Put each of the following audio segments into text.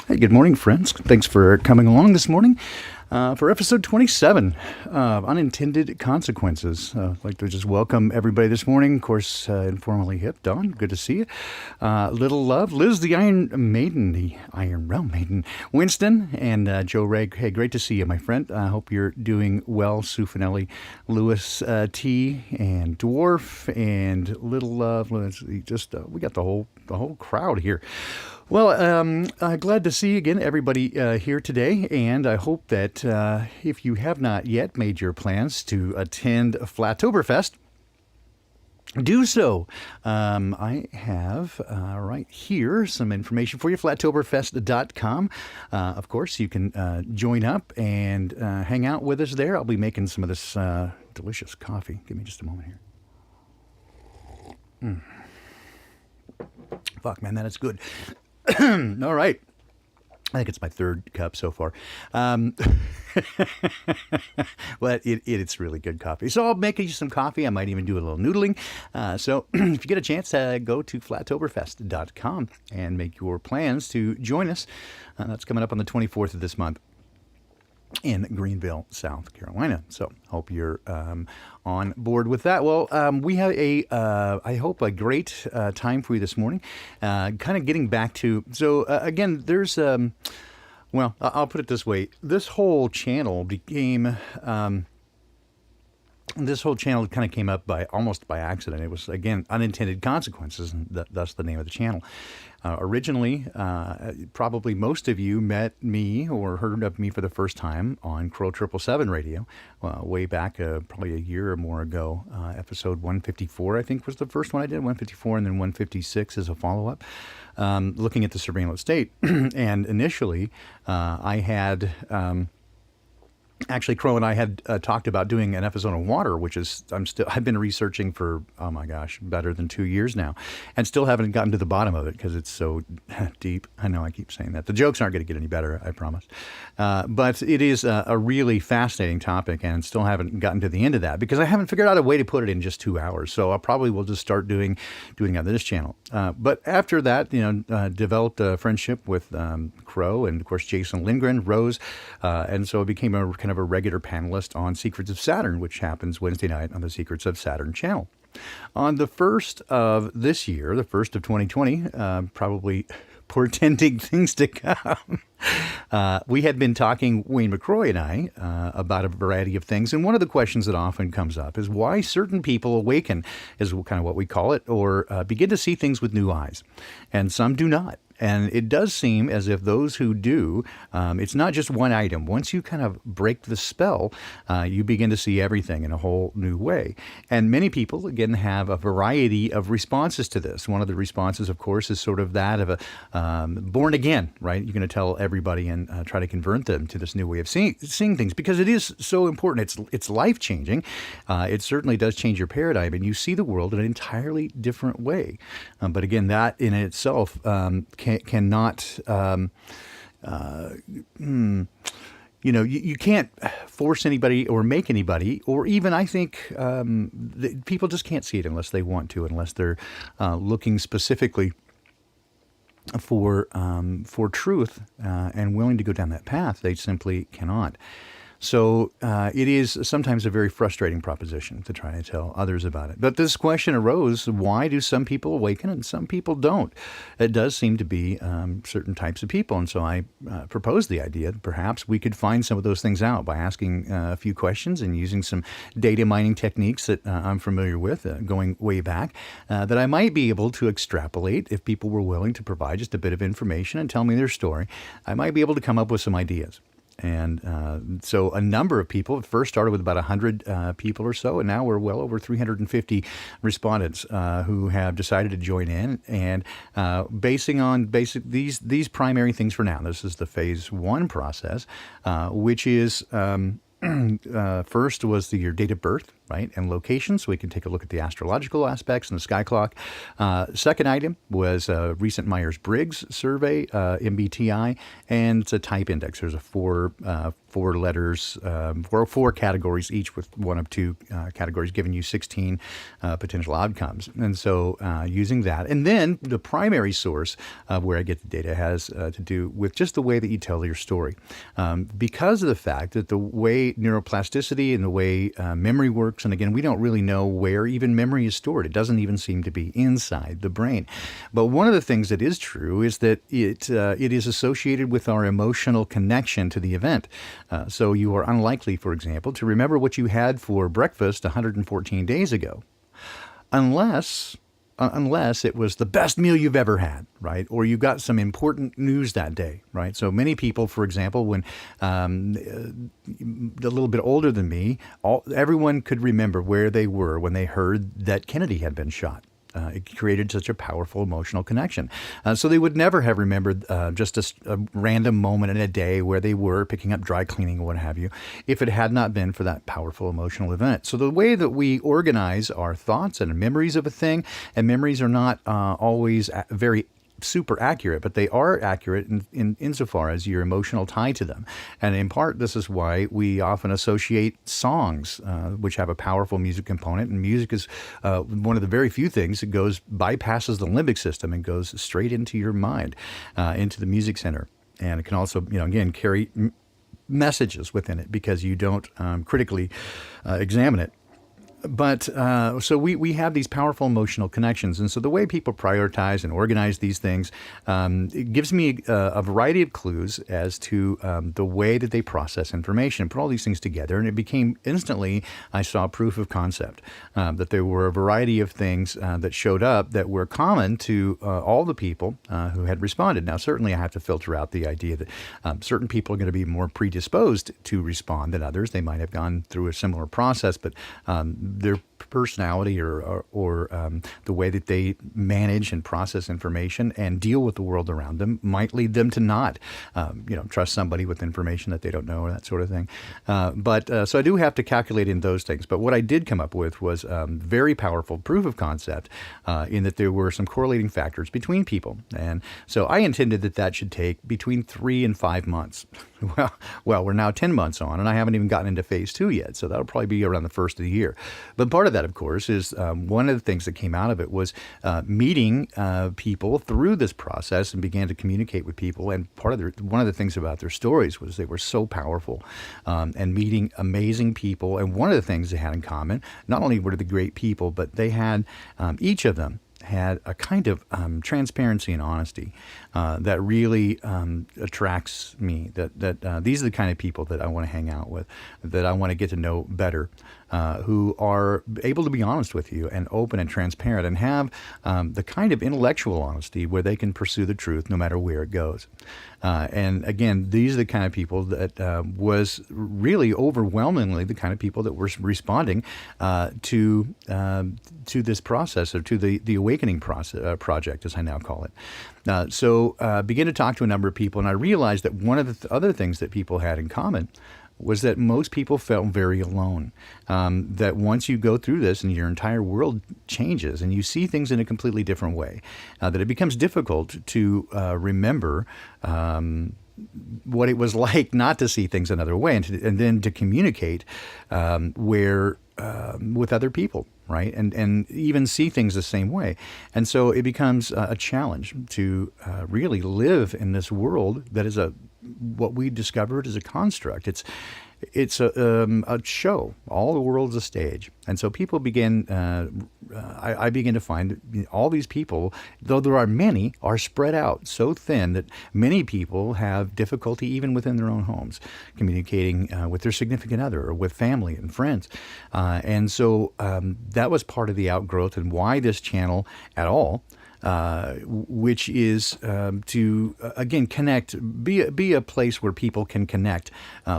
Hey, good morning, friends. Thanks for coming along this morning for episode 27 of Unintended Consequences. I'd like to just welcome everybody this morning. Of course, informally hip. Dawn, good to see you. Little Love, Liz, the Iron Maiden, the Iron Realm Maiden, Winston, and Joe Reg. Hey, great to see you, my friend. I hope you're doing well. Sue Finelli, Lewis T, and Dwarf, and Little Love. Just we got the whole crowd here. Well, glad to see again everybody here today, and I hope that if you have not yet made your plans to attend Flattoberfest, do so. I have right here some information for you, flattoberfest.com. Of course, you can join up and hang out with us there. I'll be making some of this delicious coffee. Give me just a moment here. Fuck, man, that is good. All right. I think it's my third cup so far. But it's really good coffee. So I'll make you some coffee. I might even do a little noodling. So if you get a chance, go to flattoberfest.com and make your plans to join us. That's coming up on the 24th of this month in Greenville, South Carolina. So hope you're on board with that. Well, we have I hope a great time for you this morning. Kind of getting back to, so again, there's, well, I'll put it this way. This whole channel kind of came up almost by accident. It was, again, Unintended Consequences, and thus the name of the channel. Originally, probably most of you met me or heard of me for the first time on Crow 777 radio, way back probably a year or more ago. Episode 154, I think, was the first one I did, 154, and then 156 as a follow-up, looking at the surveillance state. And initially, I had... Actually, Crow and I had talked about doing an episode on water, which is I've been researching for, oh my gosh, better than 2 years now, and still haven't gotten to the bottom of it because it's so deep. I know I keep saying that. The jokes aren't going to get any better, I promise. But it is a really fascinating topic, and still haven't gotten to the end of that because I haven't figured out a way to put it in just 2 hours. So I probably will just start doing it on this channel. But after that, developed a friendship with Crow and, of course, Jason Lindgren, Rose, and so it became a kind of a regular panelist on Secrets of Saturn, which happens Wednesday night on the Secrets of Saturn channel. On the 1st of this year, the 1st of 2020, probably portending things to come, we had been talking, Wayne McCroy and I, about a variety of things. And one of the questions that often comes up is why certain people awaken, is kind of what we call it, or begin to see things with new eyes, and some do not. And it does seem as if those who do, it's not just one item. Once you kind of break the spell, you begin to see everything in a whole new way. And many people, again, have a variety of responses to this. One of the responses, of course, is sort of that of a born again, right? You're going to tell everybody and try to convert them to this new way of seeing things because it is so important. It's life-changing. It certainly does change your paradigm, and you see the world in an entirely different way. But again, that in itself cannot, you can't force anybody or make anybody, or even I think people just can't see it unless they want to, unless they're looking specifically for truth and willing to go down that path. They simply cannot. So it is sometimes a very frustrating proposition to try to tell others about it. But this question arose, why do some people awaken and some people don't? It does seem to be certain types of people. And so I proposed the idea that perhaps we could find some of those things out by asking a few questions and using some data mining techniques that I'm familiar with going way back, that I might be able to extrapolate if people were willing to provide just a bit of information and tell me their story. I might be able to come up with some ideas. And so a number of people, it first started with about 100 people or so, and now we're well over 350 respondents who have decided to join in. And basing on these primary things for now, this is the phase 1 process, which is first was your date of birth, right, and location, so we can take a look at the astrological aspects and the sky clock. Second item was a recent Myers-Briggs survey, MBTI, and it's a type index. There's a four letters, four categories, each with one of two categories, giving you 16 potential outcomes. And so using that. And then the primary source of where I get the data has to do with just the way that you tell your story. Because of the fact that the way neuroplasticity and the way memory works, and again, we don't really know where even memory is stored. It doesn't even seem to be inside the brain. But one of the things that is true is that it is associated with our emotional connection to the event. So you are unlikely, for example, to remember what you had for breakfast 114 days ago, unless it was the best meal you've ever had, right? Or you got some important news that day, right? So many people, for example, when a little bit older than me, everyone could remember where they were when they heard that Kennedy had been shot. It created such a powerful emotional connection. So they would never have remembered just a random moment in a day where they were picking up dry cleaning or what have you, if it had not been for that powerful emotional event. So the way that we organize our thoughts and memories of a thing, and memories are not always very super accurate, but they are accurate insofar as your emotional tie to them. And in part, this is why we often associate songs, which have a powerful music component. And music is one of the very few things that bypasses the limbic system and goes straight into your mind, into the music center. And it can also, again, carry messages within it because you don't critically examine it. But so we have these powerful emotional connections. And so the way people prioritize and organize these things, it gives me a variety of clues as to the way that they process information, put all these things together. And it became instantly, I saw proof of concept, that there were a variety of things that showed up that were common to all the people who had responded. Now, certainly I have to filter out the idea that certain people are going to be more predisposed to respond than others. They might have gone through a similar process, but their personality or the way that they manage and process information and deal with the world around them might lead them to not, trust somebody with information that they don't know or that sort of thing. So I do have to calculate in those things. But what I did come up with was very powerful proof of concept in that there were some correlating factors between people. And so I intended that should take between 3 and 5 months. Well, we're now 10 months on, and I haven't even gotten into phase 2 yet. So that'll probably be around the first of the year. But part of that, of course, is one of the things that came out of it was meeting people through this process and began to communicate with people. And one of the things about their stories was they were so powerful and meeting amazing people. And one of the things they had in common, not only were they great people, but they had each of them had a kind of transparency and honesty that really attracts me. That these are the kind of people that I want to hang out with, that I want to get to know better, who are able to be honest with you and open and transparent and have the kind of intellectual honesty where they can pursue the truth no matter where it goes. And again, these are the kind of people that was really overwhelmingly the kind of people that were responding to this process, or to the awakening project, as I now call it. So begin to talk to a number of people, and I realized that one of the other things that people had in common was that most people felt very alone. That once you go through this and your entire world changes and you see things in a completely different way, that it becomes difficult to remember what it was like not to see things another way, and then to communicate with other people, right? And even see things the same way. And so it becomes a challenge to really live in this world that is what we discovered is a construct. It's a show. All the world's a stage. And so people begin, I begin to find that all these people, though there are many, are spread out so thin that many people have difficulty even within their own homes communicating with their significant other or with family and friends. And so that was part of the outgrowth and why this channel at all, which is to, again, connect, be a place where people can connect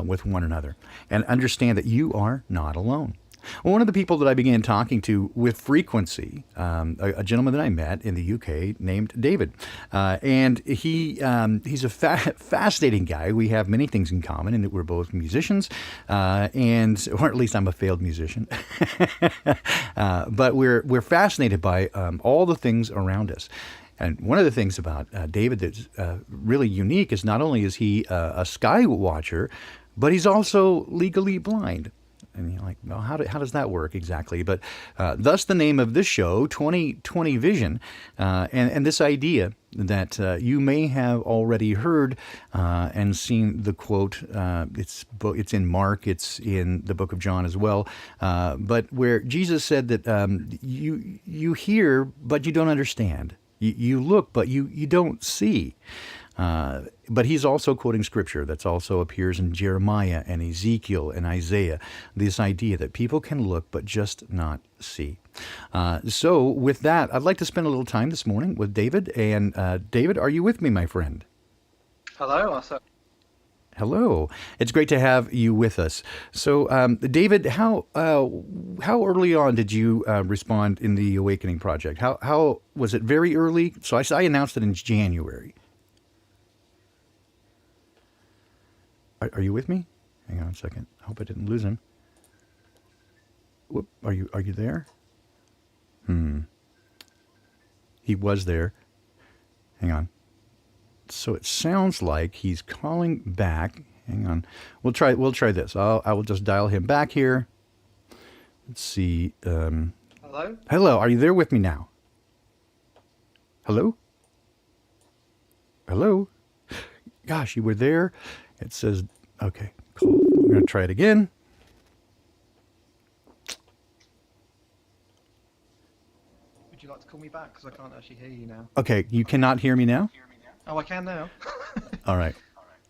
with one another and understand that you are not alone. Well, one of the people that I began talking to with frequency, a gentleman that I met in the UK named David, and he's a fascinating guy. We have many things in common in that we're both musicians, or at least I'm a failed musician. But we're fascinated by all the things around us. And one of the things about David that's really unique is not only is he a sky watcher, but he's also legally blind. And you're like, well, how does that work exactly? But thus the name of this show, 2020 Vision, and this idea that you may have already heard and seen the quote. It's in Mark, it's in the book of John as well, but where Jesus said that you hear, but you don't understand. You look, but you don't see. But he's also quoting scripture that's also appears in Jeremiah and Ezekiel and Isaiah, this idea that people can look but just not see. So with that, I'd like to spend a little time this morning with David. And David, are you with me, my friend? Hello, Arthur. Hello. It's great to have you with us. So, David, how early on did you respond in the Awakening Project? How was it? Very early? So I announced it in January. Are you with me? Hang on a second. I hope I didn't lose him. Whoop. Are you there? He was there. Hang on. So it sounds like he's calling back. Hang on. We'll try this. I will just dial him back here. Let's see. Hello? Hello. Are you there with me now? Hello? Hello? Gosh, you were there. It says, okay, cool. I'm going to try it again. Would you like to call me back? Because I can't actually hear you now. Okay, you cannot hear me now? Oh, I can now. All right.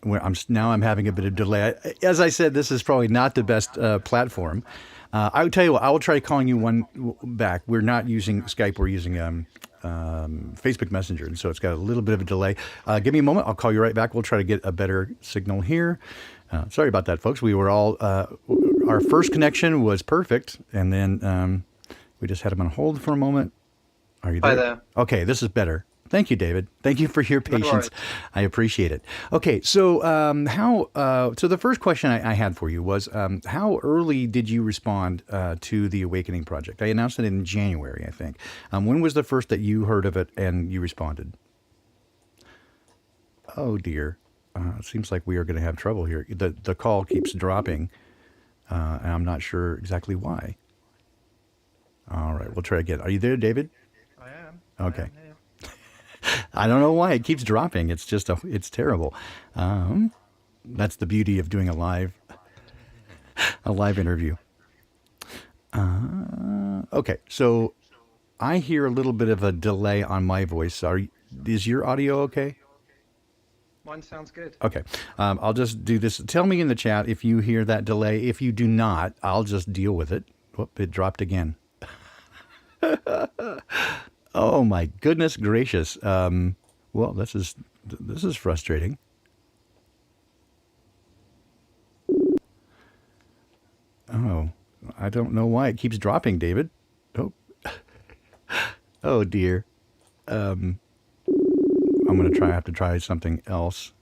I'm having a bit of delay. As I said, this is probably not the best platform. I will tell you what, I will try calling you one back. We're not using Skype, we're using Facebook Messenger, and so it's got a little bit of a delay. Give me a moment, I'll call you right back. We'll try to get a better signal here. Sorry about that, folks. We were all, our first connection was perfect, and then we just had him on hold for a moment. Are you there? Hi there. Okay, this is better. Thank you, David. Thank you for your patience. No worries. I appreciate it. Okay, so so the first question I had for you was, how early did you respond to the Awakening Project? I announced it in January, I think. When was the first that you heard of it and you responded? Oh dear, it seems like we are going to have trouble here. The call keeps dropping, and I'm not sure exactly why. All right, we'll try again. Are you there, David? I am. Okay. I am here. I don't know why it keeps dropping. It's just it's terrible. That's the beauty of doing a live interview. Okay, so I hear a little bit of a delay on my voice. Is your audio okay? Mine sounds good. Okay, I'll just do this. Tell me in the chat if you hear that delay. If you do not, I'll just deal with it. Whoop, it dropped again. Oh my goodness gracious. Well, this is frustrating. Oh, I don't know why it keeps dropping, David. Oh, oh dear. I'm going to have to try something else.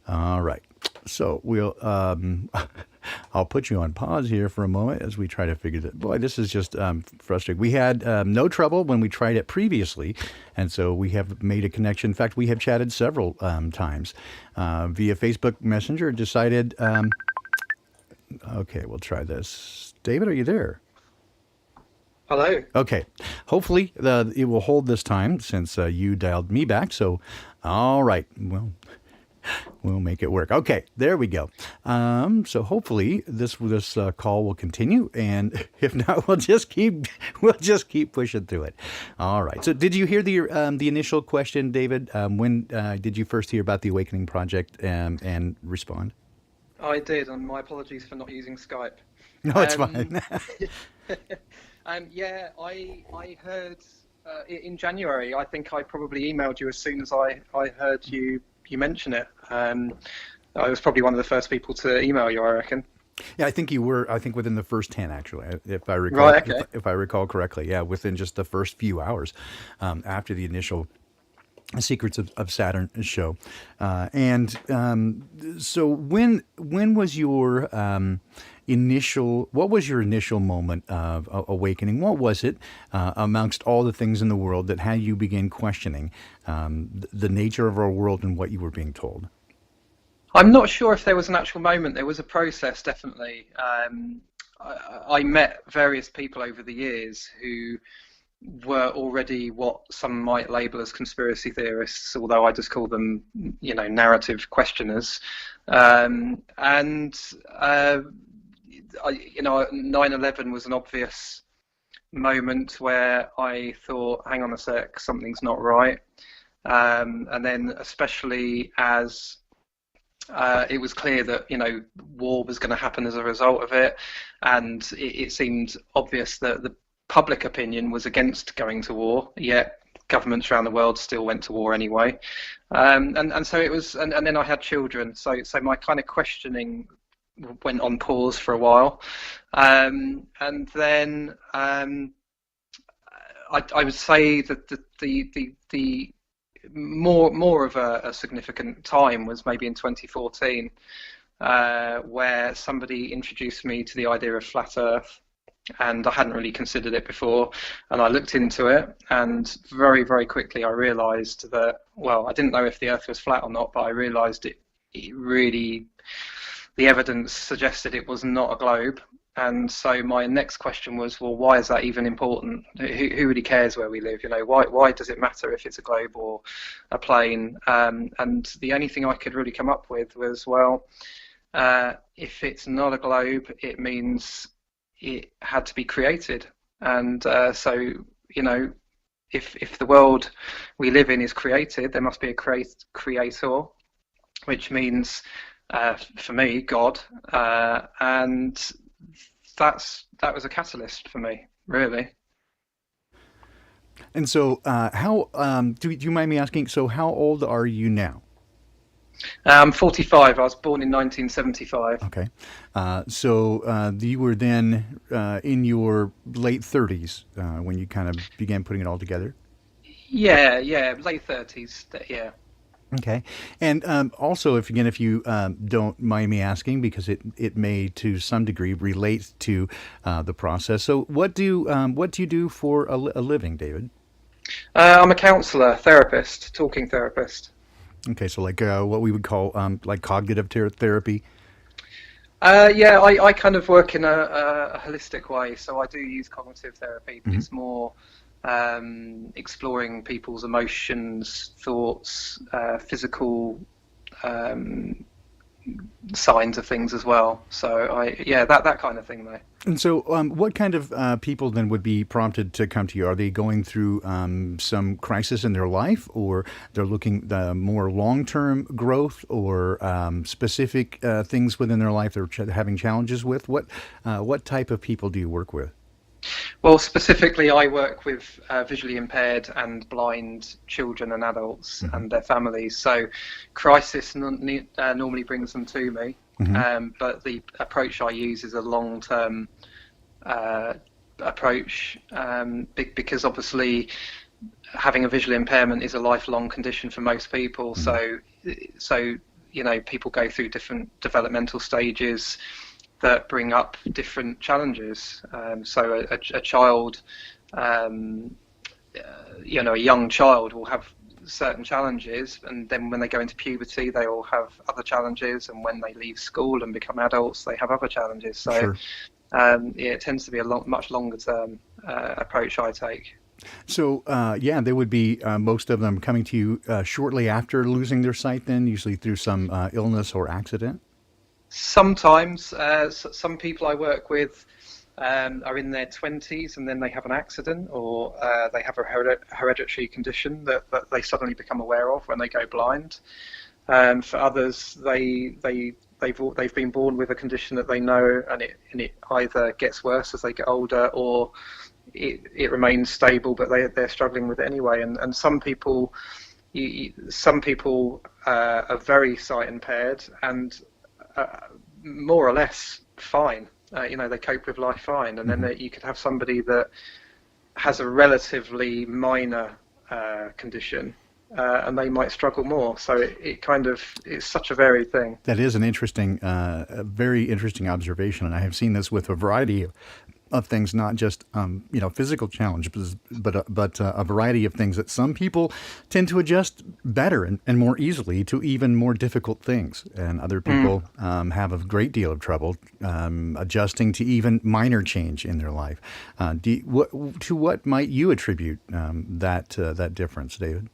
All right. So we'll, I'll put you on pause here for a moment as we try to figure that. Boy, this is just frustrating. We had no trouble when we tried it previously, and so we have made a connection. In fact, we have chatted several times via Facebook Messenger. Decided, okay, we'll try this. David, are you there? Hello. Okay. Hopefully it will hold this time since you dialed me back. So, all right. Well, we'll make it work. Okay, there we go. So hopefully this call will continue, and if not, we'll just keep pushing through it. All right. So did you hear the initial question, David? When did you first hear about the Awakening Project and respond? I did, and my apologies for not using Skype. No, it's fine. Yeah, I heard in January. I think I probably emailed you as soon as I heard you mention it. I was probably one of the first people to email you, I reckon. Yeah, I think you were. I think within the first 10, actually, if I recall, Right. Okay. if I recall correctly. Yeah, within just the first few hours after the initial Secrets of Saturn show. And so when was your initial? What was your initial moment of awakening? What was it amongst all the things in the world that had you begin questioning the nature of our world and what you were being told? I'm not sure if there was an actual moment. There was a process, definitely. I met various people over the years who were already what some might label as conspiracy theorists, although I just call them, narrative questioners. And 9/11 was an obvious moment where I thought, hang on a sec, something's not right. And then especially as it was clear that war was going to happen as a result of it, and it seemed obvious that the public opinion was against going to war, yet governments around the world still went to war anyway. And so it was, and then I had children, so my kind of questioning went on pause for a while, and then I would say that the more of a significant time was maybe in 2014, where somebody introduced me to the idea of flat Earth, and I hadn't really considered it before, and I looked into it, and very, very quickly I realised that, well, I didn't know if the Earth was flat or not, but I realised it really, the evidence suggested it was not a globe. And so my next question was, well, why is that even important? Who really cares where we live? Why does it matter if it's a globe or a plane? And the only thing I could really come up with was, well, if it's not a globe, it means it had to be created. And so, if the world we live in is created, there must be a creator, which means, for me, God. And that was a catalyst for me, really. And so, how do you mind me asking? So, how old are you now? I'm 45. I was born in 1975. Okay, so you were then in your late 30s when you kind of began putting it all together. Yeah, late 30s. Yeah. Okay, and also, if you don't mind me asking, because it may to some degree relate to the process. So, what do you do for a living, David? I'm a counsellor, therapist, talking therapist. Okay, so like what we would call like cognitive therapy. Yeah, I kind of work in a holistic way, so I do use cognitive therapy, but Mm-hmm. it's more exploring people's emotions, thoughts, physical signs of things as well. So that kind of thing, though. And so, what kind of people then would be prompted to come to you? Are they going through some crisis in their life, or they're looking more long-term growth, or specific things within their life they're having challenges with? What type of people do you work with? Well, specifically, I work with visually impaired and blind children and adults Mm-hmm. and their families. So, crisis normally brings them to me, Mm-hmm. but the approach I use is a long-term approach, because obviously having a visual impairment is a lifelong condition for most people. So people go through different developmental stages that bring up different challenges. So a child, a young child will have certain challenges, and then when they go into puberty, they will have other challenges, and when they leave school and become adults, they have other challenges. So Sure. it tends to be a much longer term approach I take. So, yeah, they would be most of them coming to you shortly after losing their sight, then usually through some illness or accident. Sometimes some people I work with are in their 20s and then they have an accident, or they have a hereditary condition that they suddenly become aware of when they go blind. For others, they've been born with a condition that they know, and it either gets worse as they get older, or it remains stable, but they're struggling with it anyway. And some people are very sight impaired and more or less fine. They cope with life fine, and then Hmm. you could have somebody that has a relatively minor condition, and they might struggle more. So it's such a varied thing. That is an interesting, a very interesting observation, and I have seen this with a variety of things, not just physical challenges, but a variety of things that some people tend to adjust better and more easily to even more difficult things, and other Mm. people have a great deal of trouble adjusting to even minor change in their life. To what might you attribute that difference, David?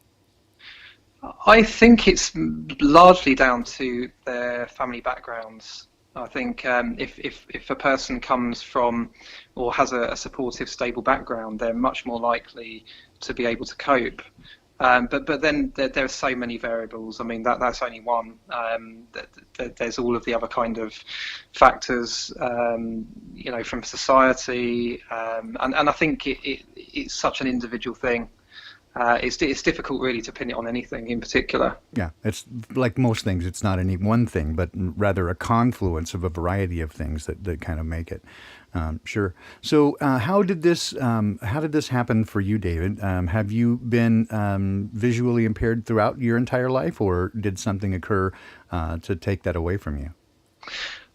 I think it's largely down to their family backgrounds. I think if a person comes from or has a supportive, stable background, they're much more likely to be able to cope. But then there are so many variables. I mean, that's only one. There's all of the other kind of factors, from society, and I think it's such an individual thing. It's difficult really to pin it on anything in particular. Yeah, it's like most things. It's not any one thing, but rather a confluence of a variety of things that kind of make it. Sure. So, how did this happen for you, David? Have you been visually impaired throughout your entire life, or did something occur to take that away from you?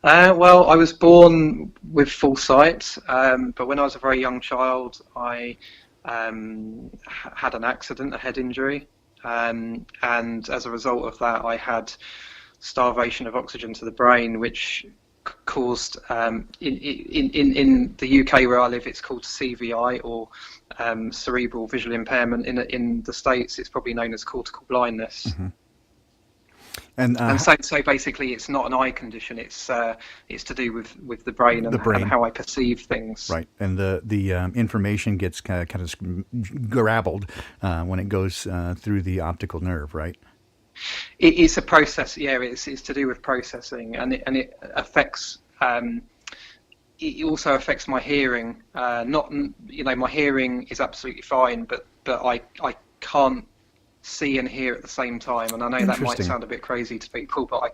Well, I was born with full sight, but when I was a very young child, I had an accident, a head injury, and as a result of that, I had starvation of oxygen to the brain, which caused in the UK where I live, it's called CVI, or cerebral visual impairment. In the States, it's probably known as cortical blindness. Hmm. And And so basically, it's not an eye condition. It's to do with the brain the and brain. how I perceive things. Right, and the information gets kind of garbled when it goes through the optical nerve, right? It's a process. Yeah, it's to do with processing, and it affects. It also affects my hearing. Not my hearing is absolutely fine, but I can't see and hear at the same time. And I know that might Interesting. sound a bit crazy to people, but I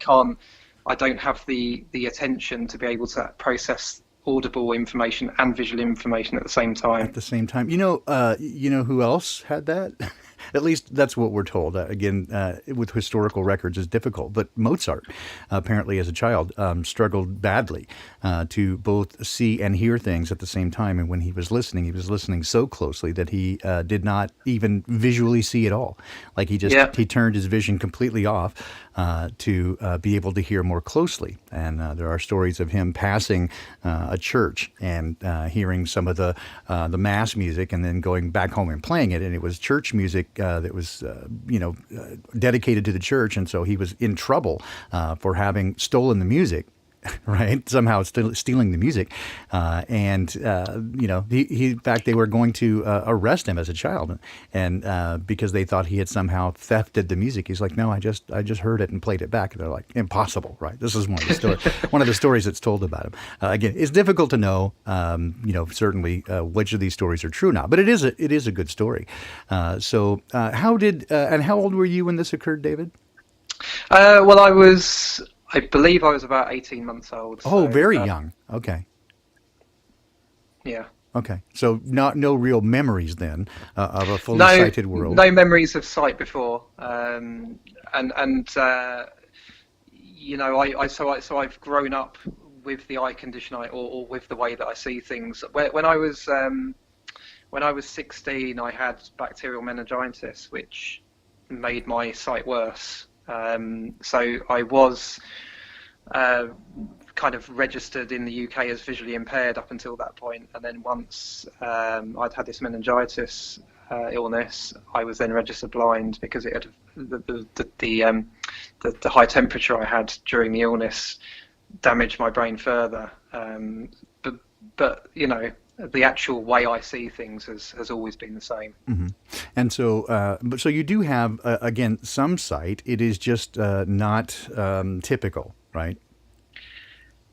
don't have the attention to be able to process audible information and visual information at the same At time. the same time, you know who else had that? At least that's what we're told. Again, with historical records is difficult, but Mozart, apparently as a child, struggled badly to both see and hear things at the same time. And when he was listening so closely that he did not even visually see at all. Like Yeah. he turned his vision completely off to be able to hear more closely. And there are stories of him passing a church and hearing some of the mass music, and then going back home and playing it. And it was church music that was, dedicated to the church, and so he was in trouble for having stolen the music. Right, somehow still stealing the music, and in fact, they were going to arrest him as a child, and because they thought he had somehow thefted the music. He's like, no, I just heard it and played it back. And they're like, impossible, right? This is one of the stories that's told about him. Again, it's difficult to know, certainly which of these stories are true or not, but it is a good story. How old were you when this occurred, David? Well, I believe I was about 18 months old. Oh, So very young. Okay. yeah. Okay, so no real memories then of a fully No, sighted world. no memories of sight before, and so I've grown up with the eye condition, or with the way that I see things. When I was 16, I had bacterial meningitis, which made my sight worse. So I was kind of registered in the UK as visually impaired up until that point, and then once I'd had this meningitis illness, I was then registered blind because it had the high temperature I had during the illness damaged my brain further. But the actual way I see things has always been the same. Hmm. And so you do have again some sight. It is just not typical, right?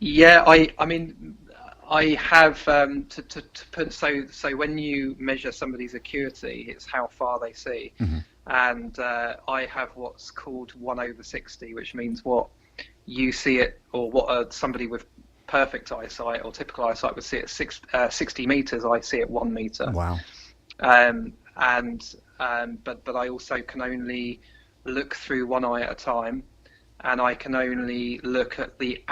Yeah, I mean, I have to put so when you measure somebody's acuity, it's how far they see, Hmm. and I have what's called 1/60, which means what you see it, or what somebody with perfect eyesight or typical eyesight would see at 60 meters, I see at 1 meter. Wow. But I also can only look through one eye at a time, and I can only look at the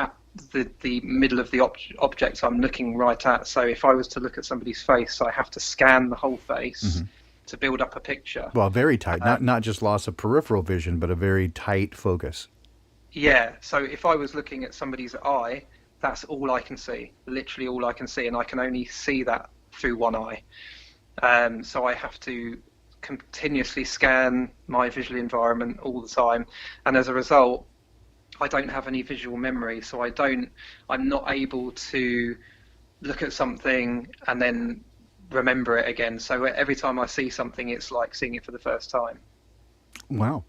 middle of the object I'm looking right at. So if I was to look at somebody's face, I have to scan the whole face to build up a picture. Well, very tight, not just loss of peripheral vision, but a very tight focus. Yeah, so if I was looking at somebody's eye, that's all I can see, literally all I can see, and I can only see that through one eye. So I have to continuously scan my visual environment all the time, and as a result, I don't have any visual memory, so I'm not able to look at something and then remember it again. So every time I see something, it's like seeing it for the first time. Wow.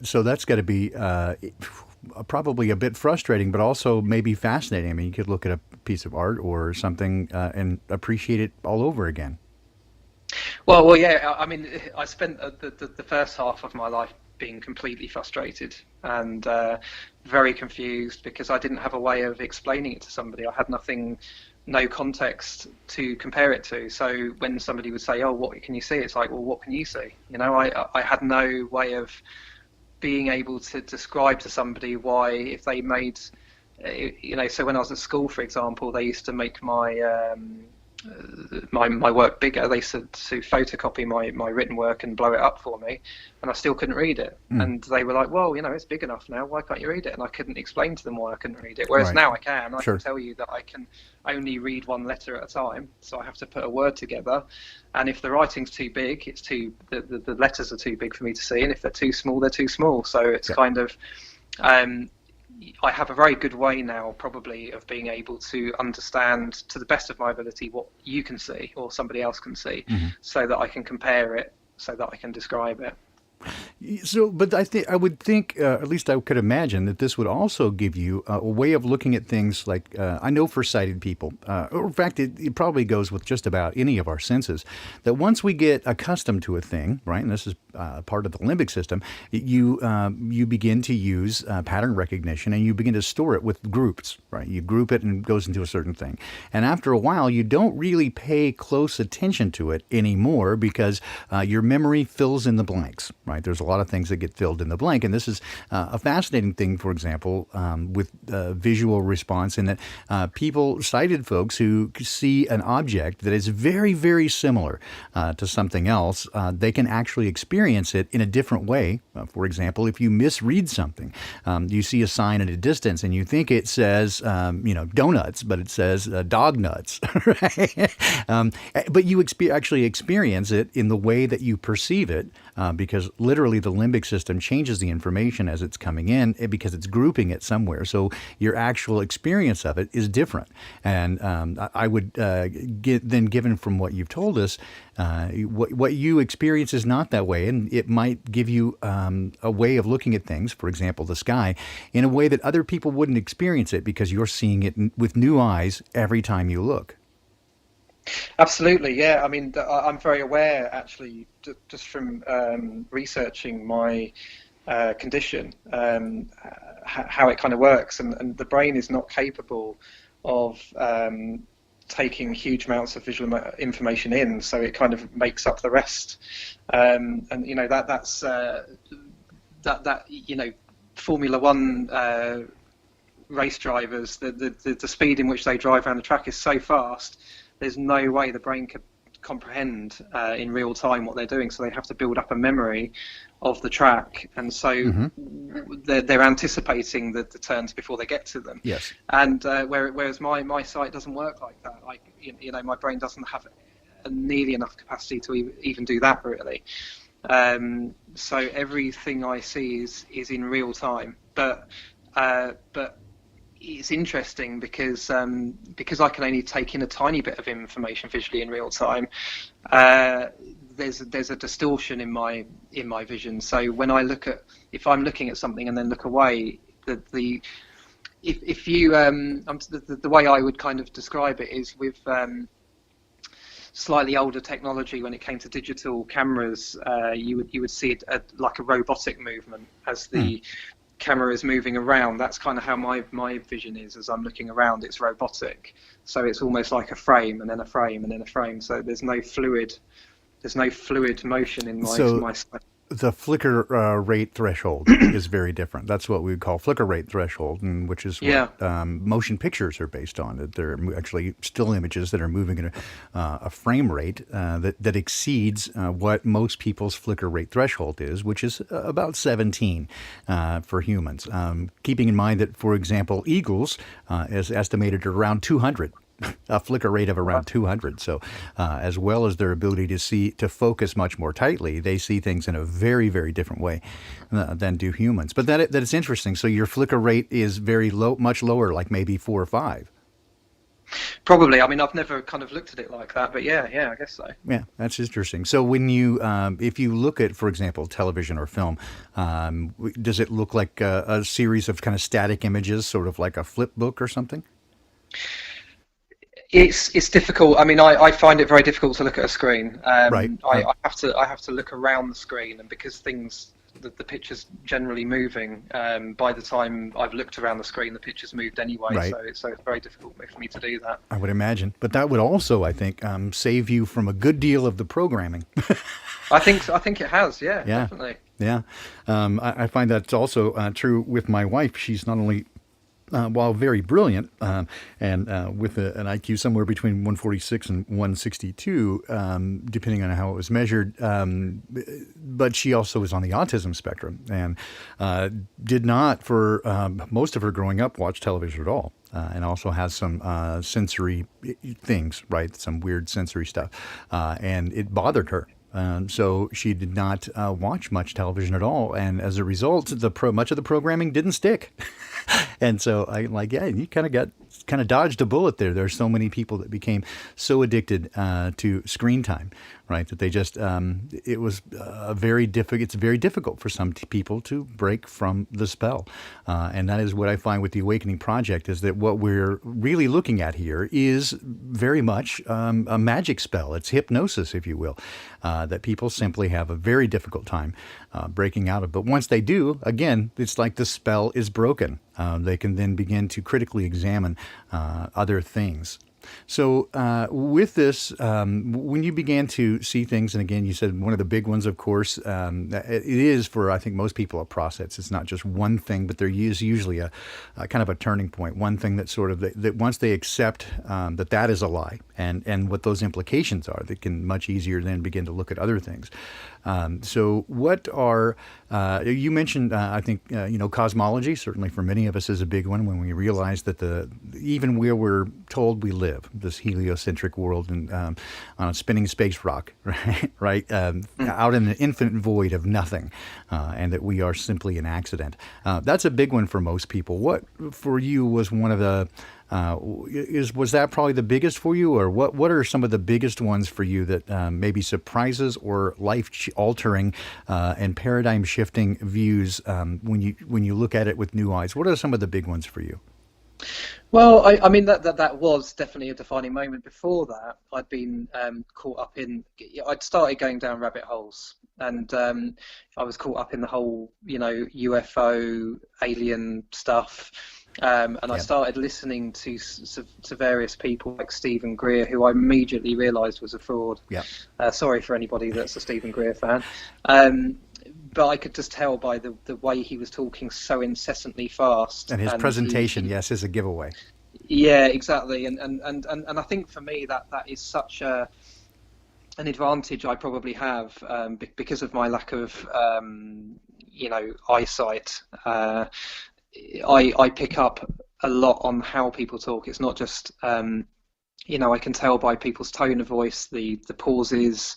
So that's got to be probably a bit frustrating, but also maybe fascinating. I mean, you could look at a piece of art or something and appreciate it all over again. Well, yeah. I mean, I spent the first half of my life being completely frustrated and very confused because I didn't have a way of explaining it to somebody. I had no context to compare it to. So when somebody would say, "Oh, what can you see?" It's like, "Well, what can you see?" You know, I had no way of being able to describe to somebody why, if they made, you know, so when I was at school, for example, they used to make my my work bigger. They used to photocopy my written work and blow it up for me, and I still couldn't read it. And they were like, "Well, you know, it's big enough now. Why can't you read it?" And I couldn't explain to them why I couldn't read it. Whereas now I can. I can tell you that I can only read one letter at a time, so I have to put a word together. And if the writing's too big, the letters are too big for me to see, and if they're too small, they're too small. So it's kind of I have a very good way now, probably, of being able to understand, to the best of my ability, what you can see or somebody else can see, so that I can compare it, so that I can describe it. So, but I would think, at least I could imagine, that this would also give you a way of looking at things like, I know for sighted people, or in fact, it probably goes with just about any of our senses, that once we get accustomed to a thing, right, and this is part of the limbic system, you begin to use pattern recognition, and you begin to store it with groups, right? You group it and it goes into a certain thing. And after a while, you don't really pay close attention to it anymore because your memory fills in the blanks, right? There's a lot of things that get filled in the blank. And this is a fascinating thing, for example, with visual response, in that sighted folks who see an object that is very, very similar to something else, they can actually experience it in a different way. For example, if you misread something, you see a sign at a distance and you think it says, donuts, but it says dog nuts, right? But you actually experience it in the way that you perceive it, because literally the limbic system changes the information as it's coming in because it's grouping it somewhere. So your actual experience of it is different. And I would given from what you've told us, what you experience is not that way. And it might give you a way of looking at things, for example, the sky, in a way that other people wouldn't experience it because you're seeing it with new eyes every time you look. Absolutely, yeah. I mean, I'm very aware, actually, just from researching my condition, how it kind of works, and the brain is not capable of taking huge amounts of visual information in, so it kind of makes up the rest. And you know, that's you know, Formula One race drivers, the speed in which they drive around the track is so fast. There's no way the brain could comprehend in real time what they're doing, so they have to build up a memory of the track, and so they're anticipating the turns before they get to them. Yes. And whereas my sight doesn't work like that. Like, you know, my brain doesn't have nearly enough capacity to even do that, really. So everything I see is in real time, but it's interesting because I can only take in a tiny bit of information visually in real time. There's a distortion in my vision. So when if I'm looking at something and then look away, the way I would kind of describe it is with slightly older technology. When it came to digital cameras, you would see it like a robotic movement as the camera is moving around, that's kind of how my vision is. As I'm looking around, it's robotic, so it's almost like a frame and then a frame and then a frame, so there's no fluid motion in my sight. The flicker rate threshold is very different. That's what we would call flicker rate threshold, and which is what motion pictures are based on. That they're actually still images that are moving at a frame rate that exceeds what most people's flicker rate threshold is, which is about 17 for humans. Keeping in mind that, for example, eagles is estimated at around 200. A flicker rate of around 200. So as well as their ability to focus much more tightly, they see things in a very, very different way than do humans. But that is interesting. So your flicker rate is very low, much lower, like maybe 4 or 5. Probably. I mean, I've never kind of looked at it like that, but yeah, I guess so. Yeah, that's interesting. So when you, if you look at, for example, television or film, does it look like a series of kind of static images, sort of like a flip book or something? It's difficult. I mean, I find it very difficult to look at a screen. Right. I have to look around the screen, and because the picture's generally moving, by the time I've looked around the screen, the picture's moved anyway. Right. So it's very difficult for me to do that. I would imagine, but that would also, I think, save you from a good deal of the programming. I think it has. Yeah. Definitely. Yeah. I find that's also true with my wife. She's not only while very brilliant and with an IQ somewhere between 146 and 162, depending on how it was measured, but she also was on the autism spectrum and did not, for most of her growing up, watch television at all. And also has some sensory things, right? Some weird sensory stuff. And it bothered her. So she did not watch much television at all, and as a result, much of the programming didn't stick. And so I'm like, yeah, you kind of dodged a bullet there. There's so many people that became so addicted to screen time, right? That they just it was very difficult. It's very difficult for some people to break from the spell, and that is what I find with the Awakening Project, is that what we're really looking at here is very much a magic spell. It's hypnosis, if you will, that people simply have a very difficult time breaking out of. But once they do, again, it's like the spell is broken. They can then begin to critically examine other things. So with this, when you began to see things, and again, you said one of the big ones, of course, it is for, I think, most people a process. It's not just one thing, but there is usually a kind of a turning point, one thing that sort of, that once they accept that is a lie and what those implications are, they can much easier then begin to look at other things. So what are, you mentioned, I think, cosmology, certainly for many of us is a big one when we realize that even where we're told we live, this heliocentric world and on a spinning space rock, right, out in the infinite void of nothing, and that we are simply an accident. That's a big one for most people. What for you was one of the was that probably the biggest for you, or what are some of the biggest ones for you that maybe surprises or life-altering and paradigm-shifting views when you look at it with new eyes? What are some of the big ones for you? Well, I mean that was definitely a defining moment. Before that, I'd been caught up in. I'd started going down rabbit holes, and I was caught up in the whole, UFO alien stuff. And I started listening to various people like Stephen Greer, who I immediately realised was a fraud. Yeah. Sorry for anybody that's a Stephen Greer fan. But I could just tell by the way he was talking so incessantly fast. And his presentation, yes, is a giveaway. Yeah, exactly. And I think for me that is such an advantage I probably have because of my lack of eyesight. I pick up a lot on how people talk. It's not just I can tell by people's tone of voice, the pauses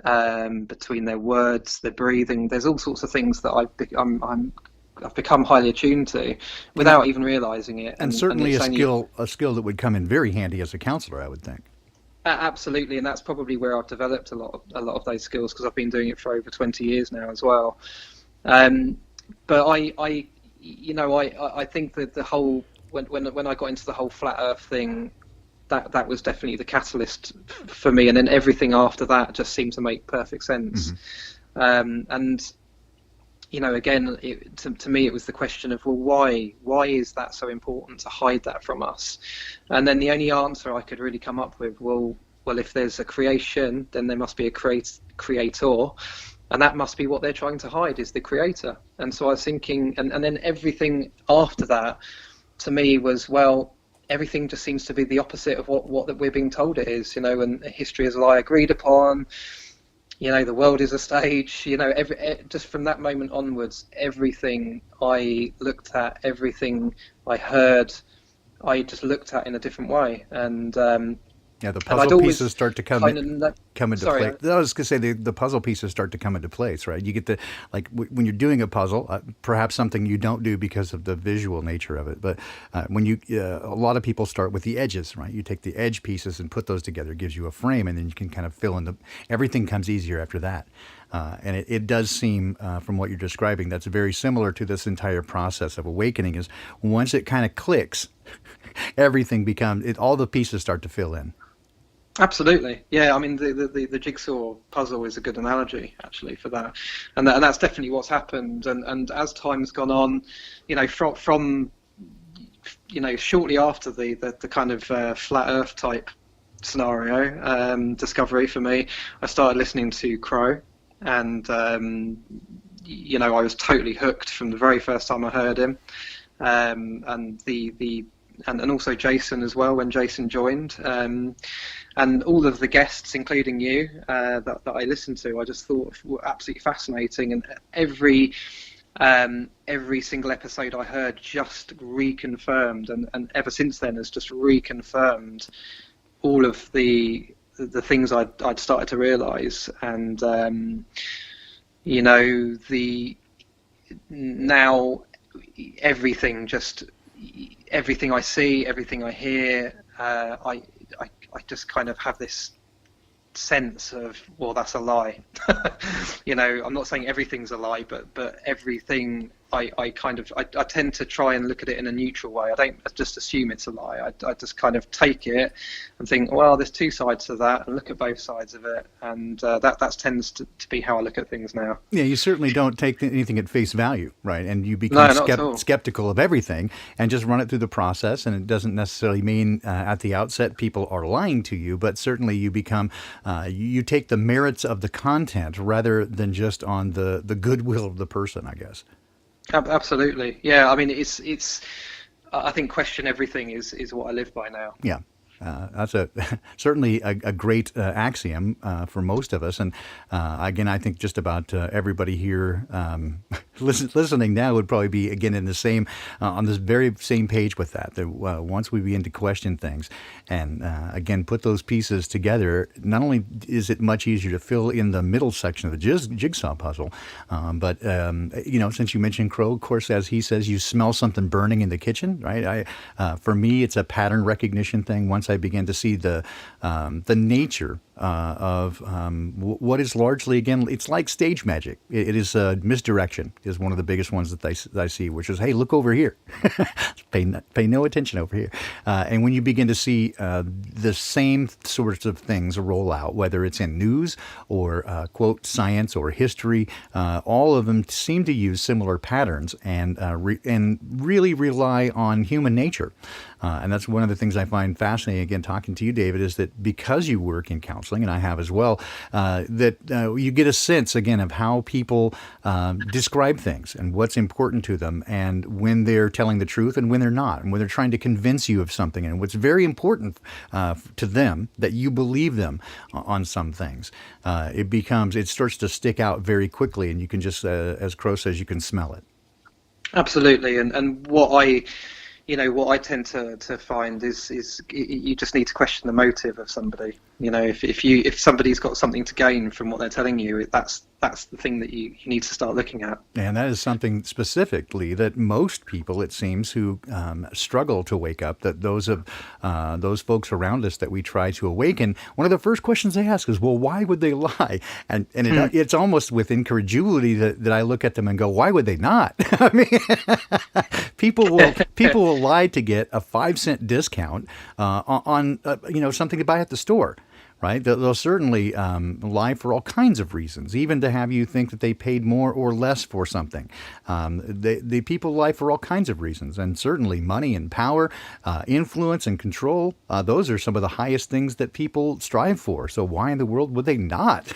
between their words, their breathing. There's all sorts of things that I've become highly attuned to without even realizing it. And certainly a skill that would come in very handy as a counselor, I would think. Absolutely, and that's probably where I've developed a lot of those skills, because I've been doing it for over 20 years now as well. But I think that the whole when I got into the whole flat Earth thing, that was definitely the catalyst for me, and then everything after that just seemed to make perfect sense. Mm-hmm. And again, to me, it was the question of, well, why is that so important to hide that from us? And then the only answer I could really come up with, well, if there's a creation, then there must be a creator, and that must be what they're trying to hide, is the creator. And so I was thinking, and then everything after that, to me, was, well, everything just seems to be the opposite of what we're being told it is, and history is a lie agreed upon. The world is a stage. Just from that moment onwards, everything I looked at, everything I heard, I just looked at in a different way. And yeah, the puzzle pieces start to come into place. I was going to say the puzzle pieces start to come into place, right? You get to, like, when you're doing a puzzle, perhaps something you don't do because of the visual nature of it. But when a lot of people start with the edges, right? You take the edge pieces and put those together. It gives you a frame, and then you can kind of fill in everything comes easier after that. And it does seem, from what you're describing, that's very similar to this entire process of awakening. Is once it kind of clicks, everything becomes, all the pieces start to fill in. Absolutely, yeah. I mean, the jigsaw puzzle is a good analogy, actually, for that, and that's definitely what's happened. And as time's gone on, from shortly after the kind of flat Earth type scenario discovery for me, I started listening to Crow, and I was totally hooked from the very first time I heard him, and and also Jason as well, when Jason joined, and all of the guests, including you, that I listened to, I just thought were absolutely fascinating. And every single episode I heard just reconfirmed, and ever since then has just reconfirmed all of the things I'd started to realise. And now everything I see, everything I hear, I just kind of have this sense of, well, that's a lie. I'm not saying everything's a lie, but everything, I tend to try and look at it in a neutral way. I don't just assume it's a lie. I just kind of take it and think, well, there's two sides to that, and look at both sides of it. And that tends to be how I look at things now. Yeah, you certainly don't take anything at face value, right? And you become skeptical of everything and just run it through the process. And it doesn't necessarily mean at the outset people are lying to you, but certainly you become, you take the merits of the content rather than just on the goodwill of the person, I guess. Absolutely, yeah. I mean, it's. I think question everything is what I live by now. Yeah. That's certainly a great axiom for most of us. And again, I think just about everybody here listening now would probably be, again, in the same, on this very same page with that. Once we begin to question things and, again, put those pieces together, not only is it much easier to fill in the middle section of the jigsaw puzzle, but, since you mentioned Crow, of course, as he says, you smell something burning in the kitchen, right? For me, it's a pattern recognition thing. Once I began to see the nature of what is largely, again, it's like stage magic. It is misdirection is one of the biggest ones that I see, which is, hey, look over here. pay no attention over here. And when you begin to see the same sorts of things roll out, whether it's in news or, quote, science or history, all of them seem to use similar patterns and really rely on human nature. And that's one of the things I find fascinating, again, talking to you, David, is that because you work in counseling, and I have as well, that you get a sense, again, of how people describe things and what's important to them, and when they're telling the truth and when they're not, and when they're trying to convince you of something, and what's very important to them that you believe them on some things. It starts to stick out very quickly, and you can just, as Crow says, you can smell it. Absolutely, and what I tend to find is you just need to question the motive of somebody. If somebody's got something to gain from what they're telling you, that's the thing that you need to start looking at. And that is something specifically that most people, it seems, who struggle to wake up, that those folks around us that we try to awaken, one of the first questions they ask is, well, why would they lie? And it's almost with incredulity that I look at them and go, why would they not? I mean, people will lie to get a 5-cent discount on something to buy at the store. right? They'll certainly lie for all kinds of reasons, even to have you think that they paid more or less for something. The people lie for all kinds of reasons, and certainly money and power, influence and control. Those are some of the highest things that people strive for. So why in the world would they not?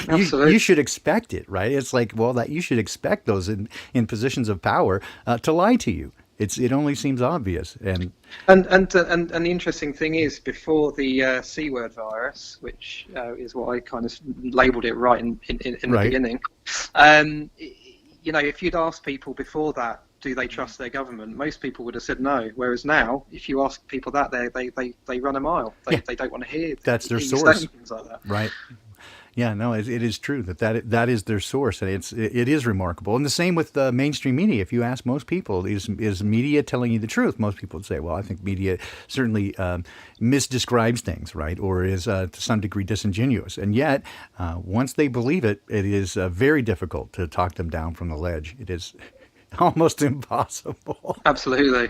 You Absolutely. should expect it, right? It's like, well, that you should expect those in positions of power to lie to you. It only seems obvious, and And the interesting thing is, before the C word virus, which is what I kind of labelled it right in the right, beginning, if you'd asked people before that, do they trust their government? Most people would have said no. Whereas now, if you ask people that, they run a mile. yeah, They don't want to hear that's their you source, saying things like that. right? Yeah, no, it is true that is their source, and it is remarkable. And the same with mainstream media. If you ask most people, is media telling you the truth? Most people would say, well, I think media certainly misdescribes things, right, or is to some degree disingenuous. And yet, once they believe it, it is very difficult to talk them down from the ledge. It is almost impossible. Absolutely.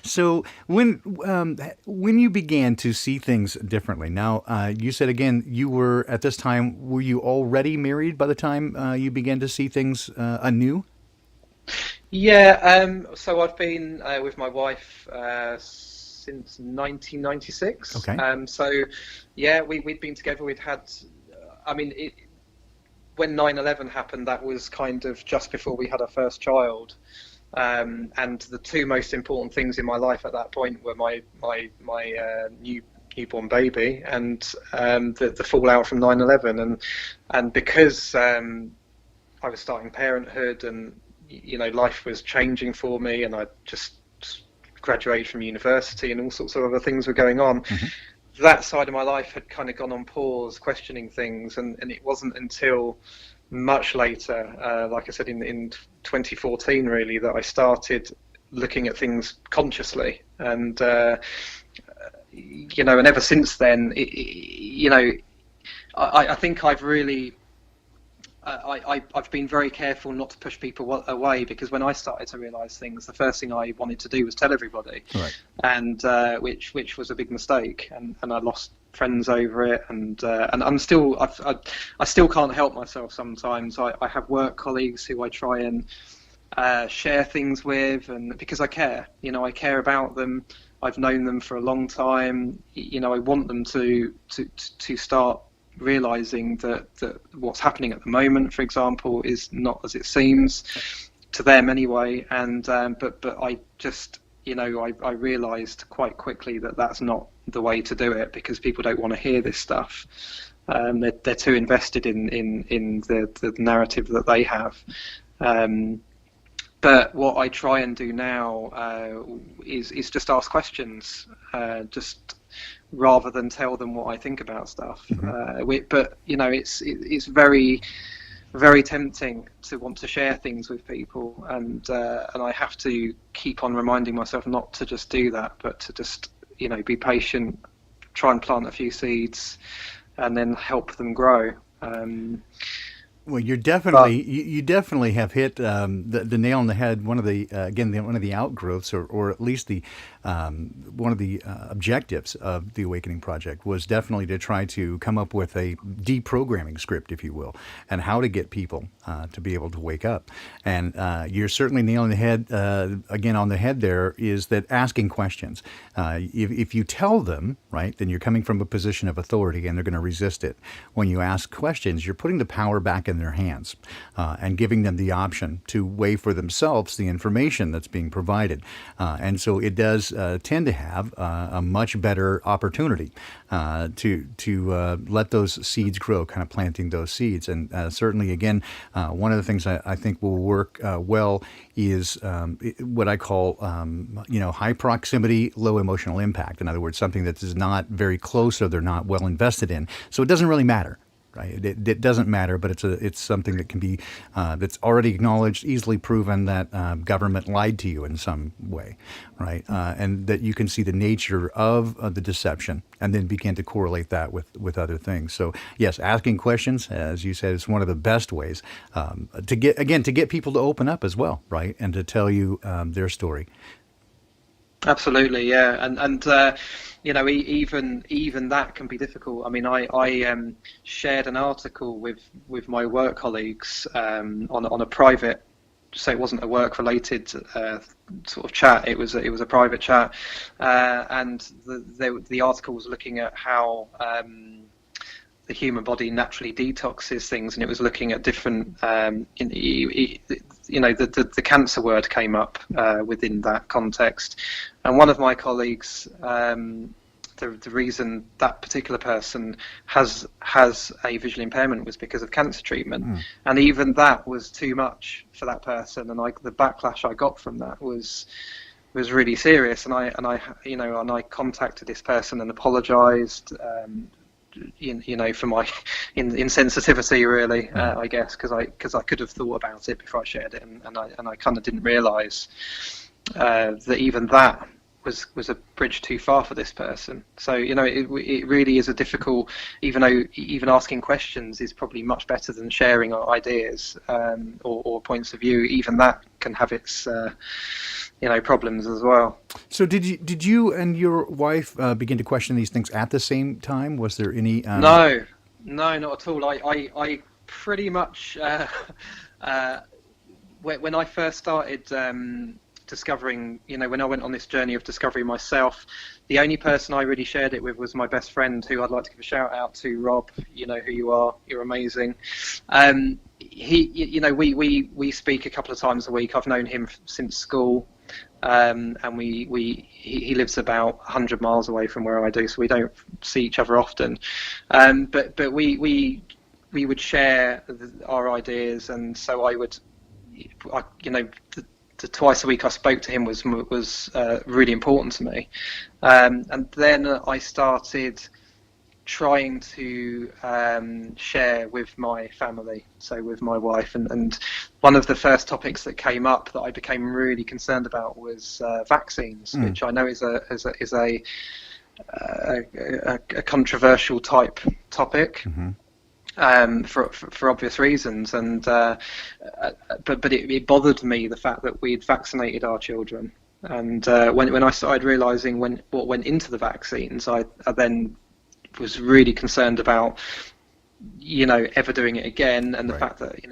So when you began to see things differently, now you said again you were at this time. Were you already married by the time you began to see things anew? Yeah. So I've been with my wife since 1996. Okay. So yeah, we'd been together. We'd had. I mean, when 9/11 happened, that was kind of just before we had our first child. And the two most important things in my life at that point were my newborn baby and the fallout from 9/11, and because I was starting parenthood, and life was changing for me, and I just graduated from university, and all sorts of other things were going on. Mm-hmm. That side of my life had kind of gone on pause, questioning things, and it wasn't until much later, like I said, in 2014, really, that I started looking at things consciously, and and ever since then, I think I've really. I've been very careful not to push people away, because when I started to realise things, the first thing I wanted to do was tell everybody, Right. and which was a big mistake, and I lost friends over it, and I'm still I still can't help myself sometimes. I have work colleagues who I try and share things with, and because I care, I care about them. I've known them for a long time. I want them to start realizing that what's happening at the moment, for example, is not as it seems to them anyway. And but I just I realized quite quickly that that's not the way to do it, because people don't want to hear this stuff. They're too invested in the narrative that they have. But what I try and do now is just ask questions, just rather than tell them what I think about stuff. Mm-hmm. But it's very, very tempting to want to share things with people, and I have to keep on reminding myself not to just do that, but to just be patient, try and plant a few seeds, and then help them grow. Well, you're definitely you definitely have hit the nail on the head. One of the one of the outgrowths, or at least the one of the objectives of the Awakening Project was definitely to try to come up with a deprogramming script, if you will, and how to get people to be able to wake up. And you're certainly nailing the head again on the head. There is that asking questions. If you tell them, right, then you're coming from a position of authority, and they're going to resist it. When you ask questions, you're putting the power back in their hands and giving them the option to weigh for themselves the information that's being provided. And so it does tend to have a much better opportunity to let those seeds grow, kind of planting those seeds. And certainly, again, one of the things I think will work well is what I call, high proximity, low emotional impact. In other words, something that is not very close or they're not well invested in. So it doesn't really matter. Right. It doesn't matter, but it's something that can be that's already acknowledged, easily proven that government lied to you in some way, right? And that you can see the nature of the deception, and then begin to correlate that with other things. So yes, asking questions, as you said, is one of the best ways to get people to open up as well, right, and to tell you their story. Absolutely, yeah, and even that can be difficult. I mean, I shared an article with my work colleagues on a private, so it wasn't a work related sort of chat. It was a private chat, and the article was looking at how the human body naturally detoxes things, and it was looking at different, the cancer word came up within that context, and one of my colleagues, the reason that particular person has a visual impairment was because of cancer treatment, and even that was too much for that person, and the backlash I got from that was really serious, and I contacted this person and apologized. For my insensitivity, really, I guess, because I could have thought about it before I shared it, and I kind of didn't realise that even that was a bridge too far for this person. So it really is a difficult, even asking questions is probably much better than sharing our ideas or points of view. Even that can have its problems as well. So did you and your wife begin to question these things at the same time? Was there any? No, not at all. I pretty much when I first started discovering, when I went on this journey of discovery myself, the only person I really shared it with was my best friend, who I'd like to give a shout out to, Rob. You know who you are. You're amazing. We speak a couple of times a week. I've known him since school. And he lives about 100 miles away from where I do, so we don't see each other often. But we would share our ideas, and so the twice a week I spoke to him was really important to me. And then I started trying to share with my family, so with my wife, and one of the first topics that came up that I became really concerned about was vaccines, which I know is a controversial type topic. For obvious reasons, and but it bothered me, the fact that we'd vaccinated our children, and when I started realising what went into the vaccines, I then was really concerned about ever doing it again, and the fact that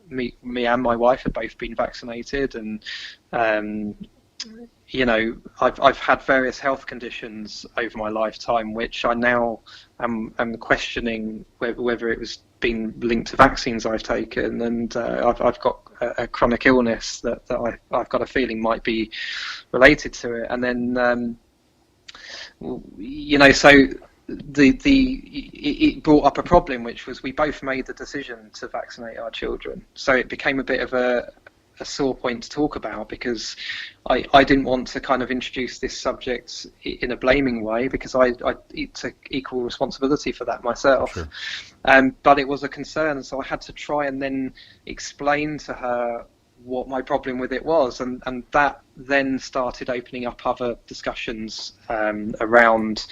me and my wife had both been vaccinated, and I've had various health conditions over my lifetime, which I now am questioning whether it was been linked to vaccines I've taken, and I've got a chronic illness that I've got a feeling might be related to it, and then so it brought up a problem, which was we both made the decision to vaccinate our children, so it became a bit of a sore point to talk about, because I didn't want to kind of introduce this subject in a blaming way, because I took equal responsibility for that myself. Sure. But it was a concern, so I had to try and then explain to her what my problem with it was, and that then started opening up other discussions around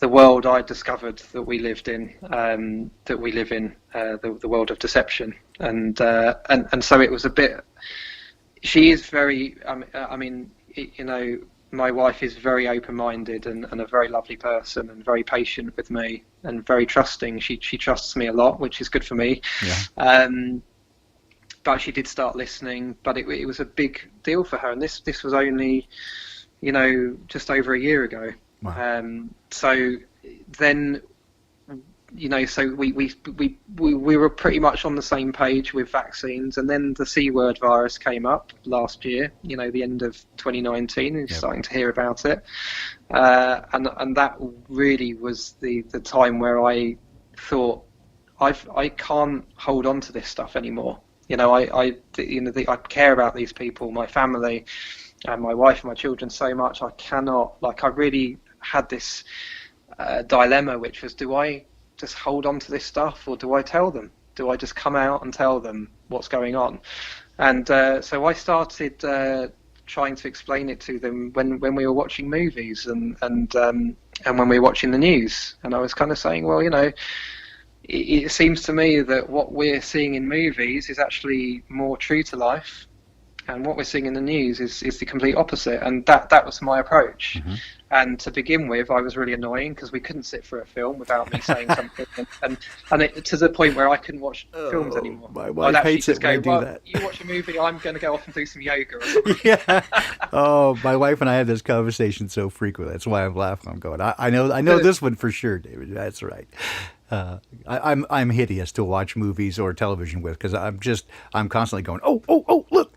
the world I discovered that we lived in, that we live in, the world of deception, and so it was a bit. She is very. My wife is very open-minded and a very lovely person, and very patient with me, and very trusting. She trusts me a lot, which is good for me. Yeah. But she did start listening, but it was a big deal for her, and this was only, just over a year ago. Wow. So then, so we were pretty much on the same page with vaccines, and then the C word virus came up last year, the end of 2019, and starting to hear about it, and that really was the time where I thought, I can't hold on to this stuff anymore. I care about these people, my family, and my wife and my children so much. I cannot, I really had this dilemma, which was, do I just hold on to this stuff, or do I tell them? Do I just come out and tell them what's going on? And so I started trying to explain it to them when we were watching movies and when we were watching the news. And I was kind of saying, well, it seems to me that what we're seeing in movies is actually more true to life. and what we're seeing in the news is the complete opposite. And that was my approach. Mm-hmm. And to begin with, I was really annoying because we couldn't sit through a film without me saying something, and it, to the point where I couldn't watch films anymore. My I'd wife actually hates just it when I go, do well, that. you watch a movie, I'm going to go off and do some yoga or something. Yeah. Oh, my wife and I have this conversation so frequently. That's why I'm laughing. I'm going, I know this one for sure, David. That's right. I'm hideous to watch movies or television with because I'm constantly going, oh, look.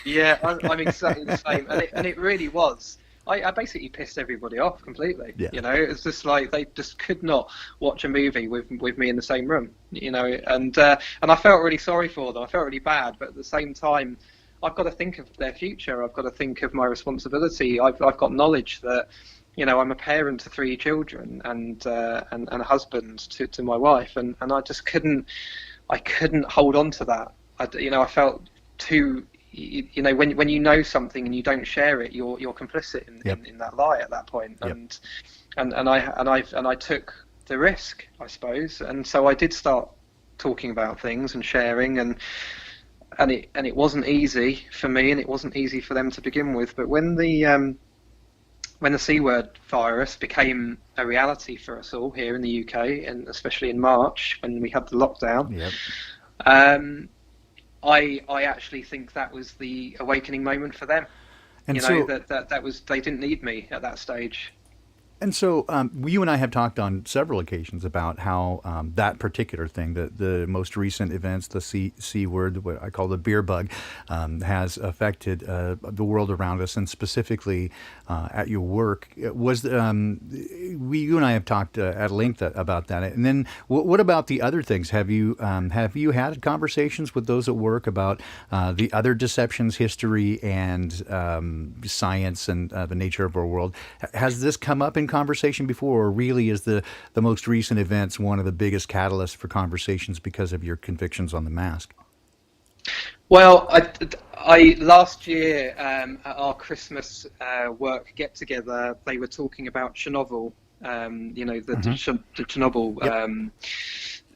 Yeah, I'm exactly the same, and it really was. I basically pissed everybody off completely. Yeah. You know, it's just like they just could not watch a movie with me in the same room. You know, and I felt really sorry for them. I felt really bad, but at the same time, I've got to think of their future. I've got to think of my responsibility. I've got knowledge that, you know, I'm a parent to 3 children and a husband to my wife, and I just couldn't hold on to that. I felt too. You know, when you know something and you don't share it, you're complicit in that lie at that point. Yep. And I took the risk, I suppose, and so I did start talking about things and sharing, and it wasn't easy for me, and it wasn't easy for them to begin with. But when the C word virus became a reality for us all here in the UK, and especially in March when we had the lockdown. Yep. I actually think that was the awakening moment for them. And you know, that was, they didn't need me at that stage. And so you and I have talked on several occasions about how that particular thing, the most recent events, the C word, what I call the beer bug, has affected the world around us, and specifically at your work. You and I have talked at length about that. And then what about the other things? Have you had conversations with those at work about the other deceptions, history, and science, and the nature of our world? Has this come up in conversation before, or really is the most recent events one of the biggest catalysts for conversations because of your convictions on the mask? Well, I last year at our Christmas work get together, they were talking about Chernobyl, you know, the Chernobyl Yep.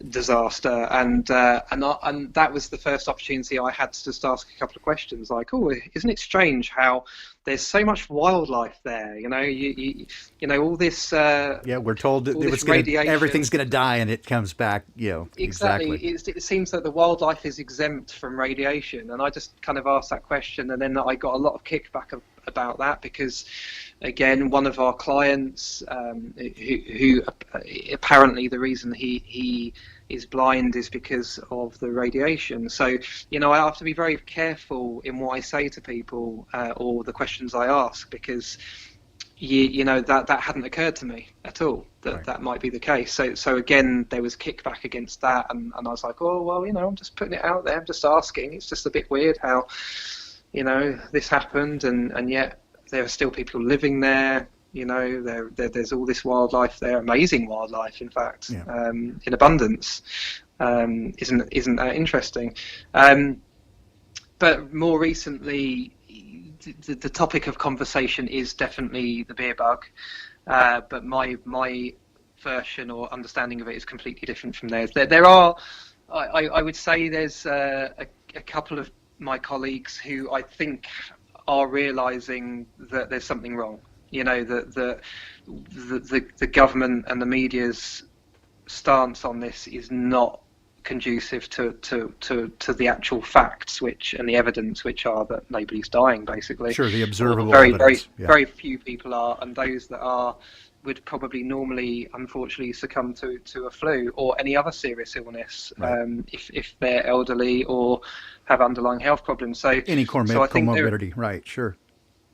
Disaster, and that was the first opportunity I had to just ask a couple of questions, like, oh, isn't it strange how there's so much wildlife there? You know, you know, all this. Yeah, we're told that everything's going to die, and it comes back. You know, exactly. It seems that the wildlife is exempt from radiation, and I just kind of asked that question, and then I got a lot of kickback about that because, again, one of our clients, who apparently the reason he is blind is because of the radiation. So, you know, I have to be very careful in what I say to people or the questions I ask, because you know, that hadn't occurred to me at all, that might be the case. So again, there was kickback against that, and I was like, oh, well, you know, I'm just putting it out there, I'm just asking. It's just a bit weird how, you know, this happened, and yet there are still people living there. You know, there's all this wildlife there, amazing wildlife, in fact, yeah. In abundance. Isn't that interesting? But more recently, the topic of conversation is definitely the beer bug. But my version or understanding of it is completely different from theirs. There are, I would say, there's a couple of my colleagues who I think are realizing that there's something wrong. You know, that the government and the media's stance on this is not conducive to the actual facts, and the evidence, which are that nobody's dying, basically. Sure, the observable evidence. Yeah. Very few people are, and those that are would probably normally, unfortunately, succumb to a flu or any other serious illness, right. If they're elderly or have underlying health problems. So any comorbidity, right? Sure.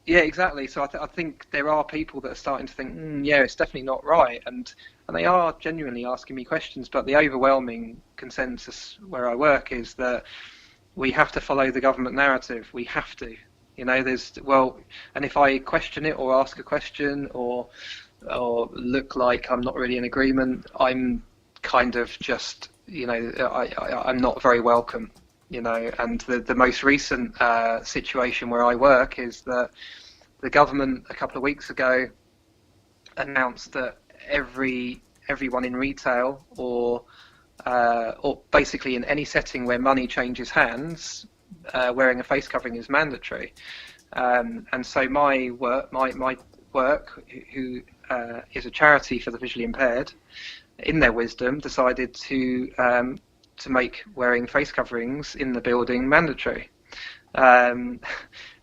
Yeah, exactly. So I think there are people that are starting to think, yeah, it's definitely not right, and they are genuinely asking me questions. But the overwhelming consensus where I work is that we have to follow the government narrative. We have to, you know. And if I question it or ask a question or look like I'm not really in agreement, I'm kind of just, you know, I'm not very welcome. You know, and the most recent situation where I work is that the government a couple of weeks ago announced that everyone in retail or basically in any setting where money changes hands, wearing a face covering is mandatory. And so my work, who is a charity for the visually impaired, in their wisdom, decided to make wearing face coverings in the building mandatory,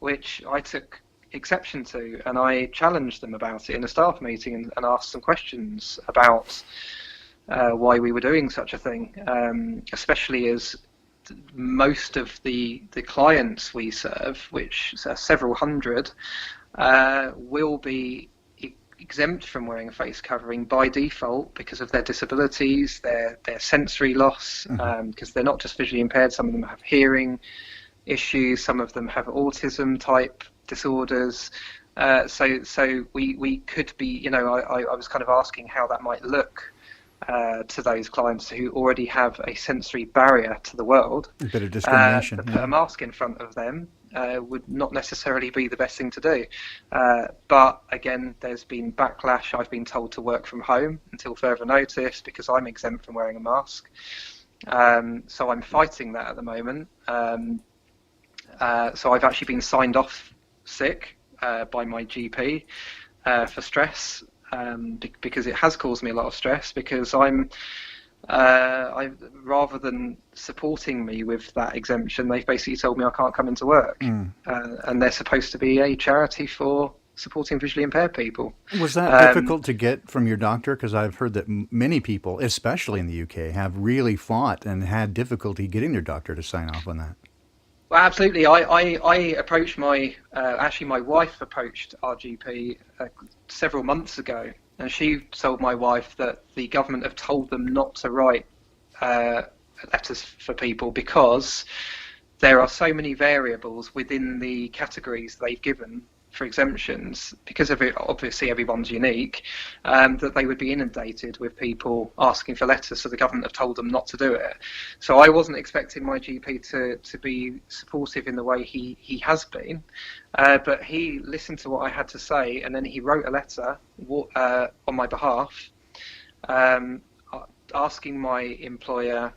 which I took exception to, and I challenged them about it in a staff meeting and asked some questions about why we were doing such a thing, especially as most of the clients we serve, which are several hundred, will be exempt from wearing a face covering by default because of their disabilities, their sensory loss, because they're not just visually impaired. Some of them have hearing issues, some of them have autism type disorders. So we could be, I was kind of asking how that might look to those clients who already have a sensory barrier to the world. A bit of discrimination. To put a mask in front of them would not necessarily be the best thing to do. But again, there's been backlash. I've been told to work from home until further notice because I'm exempt from wearing a mask. So I'm fighting that at the moment. So I've actually been signed off sick by my GP for stress, because it has caused me a lot of stress, because rather than supporting me with that exemption, they've basically told me I can't come into work. And they're supposed to be a charity for supporting visually impaired people. Was that difficult to get from your doctor? Because I've heard that many people, especially in the UK, have really fought and had difficulty getting their doctor to sign off on that. Well, absolutely. I approached actually my wife approached our GP several months ago, and she told my wife that the government have told them not to write letters for people because there are so many variables within the categories they've given for exemptions, because obviously everyone's unique, that they would be inundated with people asking for letters, so the government have told them not to do it. So I wasn't expecting my GP to be supportive in the way he has been, but he listened to what I had to say, and then he wrote a letter on my behalf, asking my employer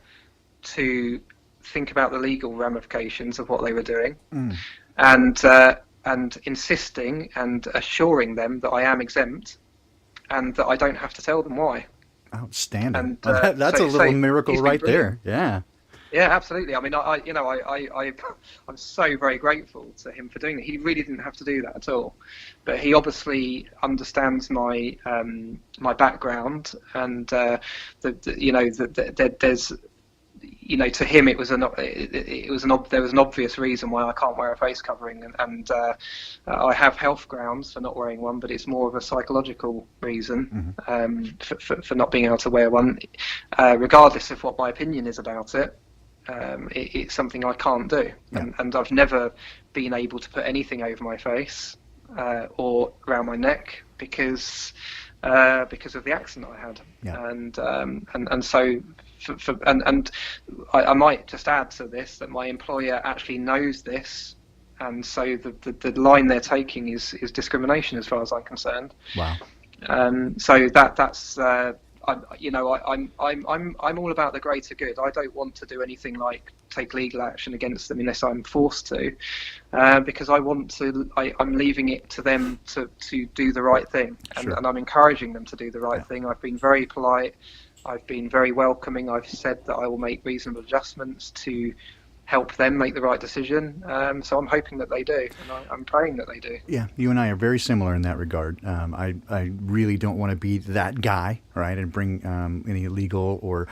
to think about the legal ramifications of what they were doing, and insisting and assuring them that I am exempt and that I don't have to tell them why. Outstanding. And, that's a little miracle right there. Yeah. Yeah, absolutely. I mean, I'm so very grateful to him for doing it. He really didn't have to do that at all, but he obviously understands my my background, and there's. To him, there was an obvious reason why I can't wear a face covering, and I have health grounds for not wearing one, but it's more of a psychological reason for not being able to wear one, regardless of what my opinion is about it. It's something I can't do, and I've never been able to put anything over my face or around my neck because of the accident I had, and so. And I might just add to this that my employer actually knows this, and so the line they're taking is discrimination as far as I'm concerned. Wow. So that's I'm all about the greater good. I don't want to do anything like take legal action against them unless I'm forced to, because I'm leaving it to them to do the right thing, and I'm encouraging them to do the right thing. I've been very polite. I've been very welcoming. I've said that I will make reasonable adjustments to help them make the right decision. So I'm hoping that they do, and I'm praying that they do. Yeah, you and I are very similar in that regard. I really don't want to be that guy, right, and bring any legal or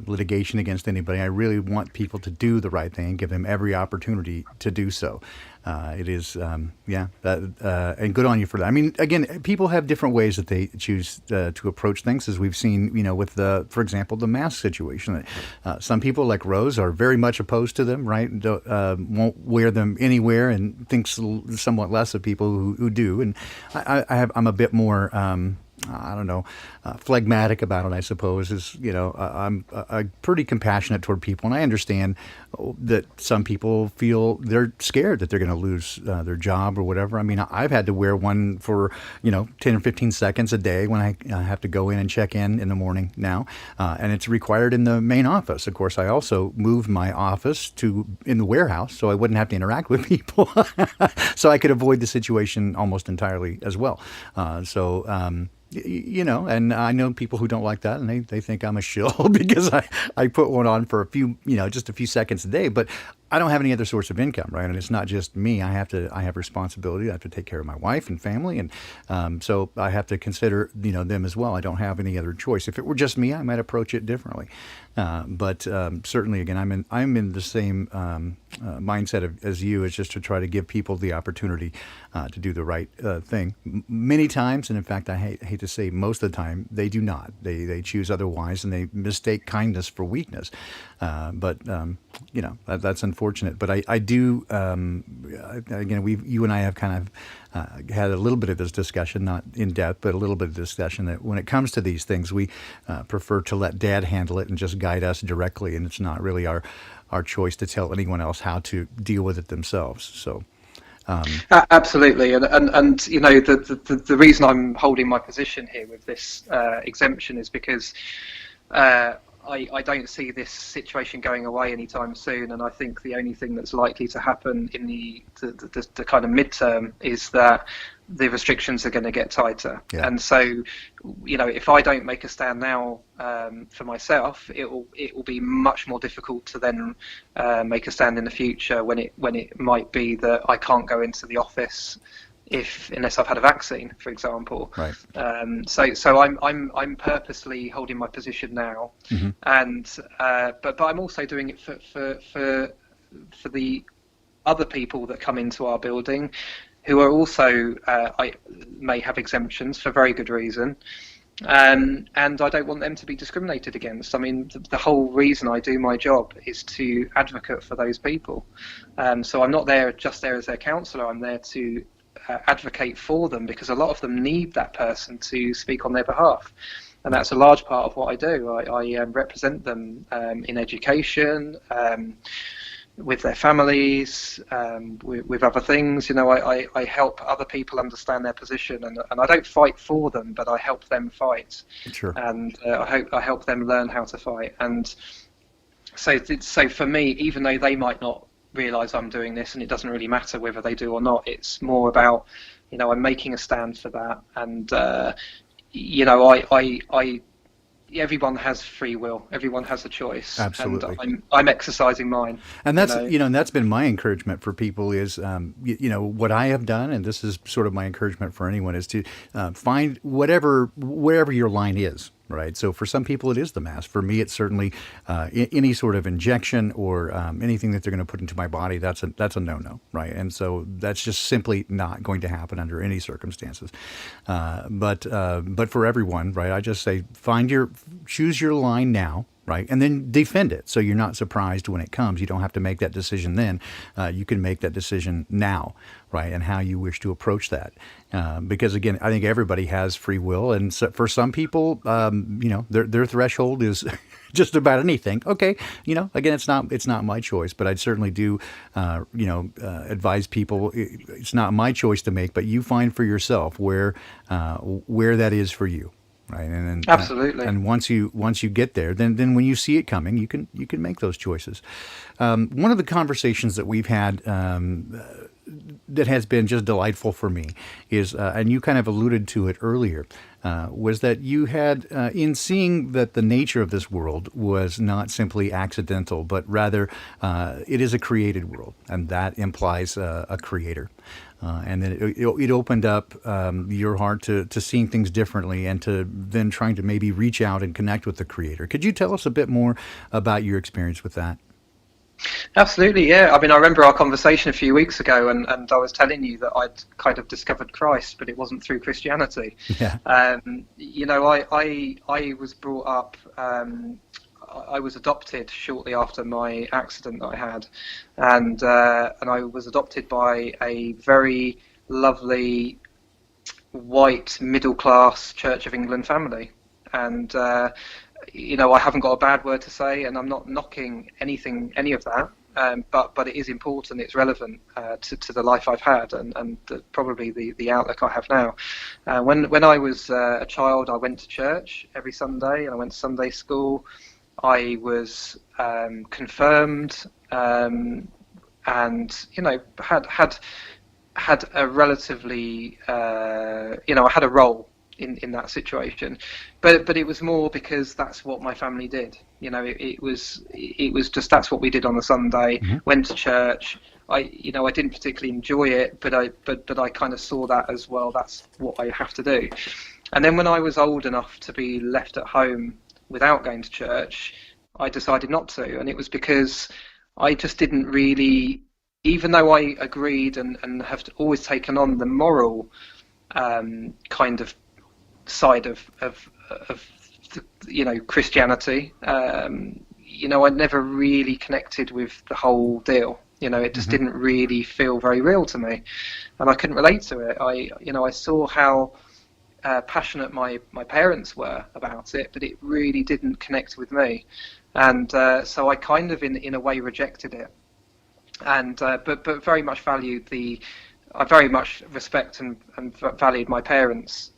litigation against anybody. I really want people to do the right thing and give them every opportunity to do so. It is, and good on you for that. I mean, again, people have different ways that they choose to approach things, as we've seen, with for example, the mask situation. Some people, like Rose, are very much opposed to them, right? Won't wear them anywhere and thinks somewhat less of people who do. And I'm a bit more I don't know, phlegmatic about it, I suppose. Is, I'm pretty compassionate toward people, and I understand that some people feel they're scared that they're going to lose their job or whatever. I mean, I've had to wear one for 10 or 15 seconds a day when I have to go in and check in the morning now, and it's required in the main office. Of course, I also moved my office to in the warehouse, so I wouldn't have to interact with people, so I could avoid the situation almost entirely as well. And I know people who don't like that, and they think I'm a shill because I put one on for just a few seconds a day. But I don't have any other source of income, right? And it's not just me. I have responsibility. I have to take care of my wife and family, and so I have to consider them as well. I don't have any other choice. If it were just me, I might approach it differently. But certainly, again, I'm in the same mindset as you. It's just to try to give people the opportunity to do the right thing. Many times, and in fact, I hate to say most of the time, they do not. They choose otherwise, and they mistake kindness for weakness. But that's unfortunate. But I do. Again, you and I have kind of had a little bit of this discussion, not in depth, but a little bit of discussion that when it comes to these things, we prefer to let Dad handle it and just guide us directly, and it's not really our choice to tell anyone else how to deal with it themselves. So. Absolutely, and the reason I'm holding my position here with this exemption is because I don't see this situation going away anytime soon, and I think the only thing that's likely to happen in the kind of midterm is that the restrictions are going to get tighter. Yeah. And so, if I don't make a stand now for myself, it will be much more difficult to then make a stand in the future when it might be that I can't go into the office unless I've had a vaccine, for example. Right. So I'm purposely holding my position now, mm-hmm. and but I'm also doing it for the other people that come into our building, who are also I may have exemptions for very good reason. And I don't want them to be discriminated against. I mean, the whole reason I do my job is to advocate for those people. So I'm not just there as their counsellor. I'm there to advocate for them, because a lot of them need that person to speak on their behalf, and that's a large part of what I do. I represent them in education, with their families, with other things. I help other people understand their position, and I don't fight for them, but I help them fight. Sure. And I help them learn how to fight. And so for me, even though they might not realize I'm doing this, and it doesn't really matter whether they do or not, it's more about I'm making a stand for that. And everyone has free will, everyone has a choice. Absolutely. And I'm exercising mine, and that's and that's been my encouragement for people is what I have done, and this is sort of my encouragement for anyone, is to find wherever your line is. Right. So for some people, it is the mask. For me, it's certainly any sort of injection or anything that they're going to put into my body. That's a no-no. Right. And so that's just simply not going to happen under any circumstances. But for everyone, right, I just say choose your line now. Right. And then defend it, so you're not surprised when it comes. You don't have to make that decision then. You can make that decision now, right, and how you wish to approach that. Because, again, I think everybody has free will. And so for some people, their threshold is just about anything. Okay. Again, it's not my choice, but I certainly do, advise people. It's not my choice to make, but you find for yourself where that is for you. Right, and absolutely. And once you get there, then when you see it coming, you can make those choices. One of the conversations that we've had that has been just delightful for me is, and you kind of alluded to it earlier, was that you had in seeing that the nature of this world was not simply accidental, but rather it is a created world, and that implies a creator. And then it opened up your heart to seeing things differently, and to then trying to maybe reach out and connect with the Creator. Could you tell us a bit more about your experience with that? Absolutely, yeah. I mean, I remember our conversation a few weeks ago, and I was telling you that I'd kind of discovered Christ, but it wasn't through Christianity. Yeah. I was brought up. I was adopted shortly after my accident that I had, and I was adopted by a very lovely white middle class Church of England family, and I haven't got a bad word to say, and I'm not knocking any of that. But it is important. It's relevant to the life I've had, and probably the outlook I have now. When I was a child, I went to church every Sunday, and I went to Sunday school. I was confirmed, and had a relatively I had a role in that situation, but it was more because that's what my family did. It was just that's what we did on a Sunday. Mm-hmm. Went to church. I didn't particularly enjoy it, but I kind of saw that as well. That's what I have to do. And then when I was old enough to be left at home without going to church, I decided not to, and it was because I just didn't really, even though I agreed and have always taken on the moral kind of side of Christianity, I never really connected with the whole deal. It just didn't really feel very real to me, and I couldn't relate to it. I saw how passionate my parents were about it, but it really didn't connect with me, and so I kind of in a way rejected it, and but very much valued I very much respect and valued my parents'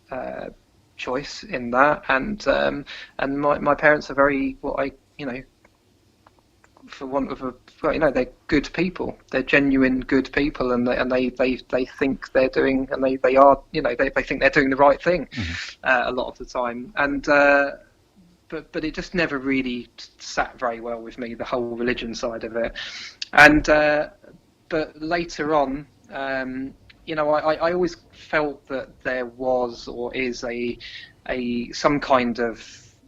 choice in that, and my parents are very for want of they're good people. They're genuine good people, and they think they're doing, and they are, they think they're doing the right thing a lot of the time, and but it just never really sat very well with me, the whole religion side of it, and but later on, I always felt that there was or is a some kind of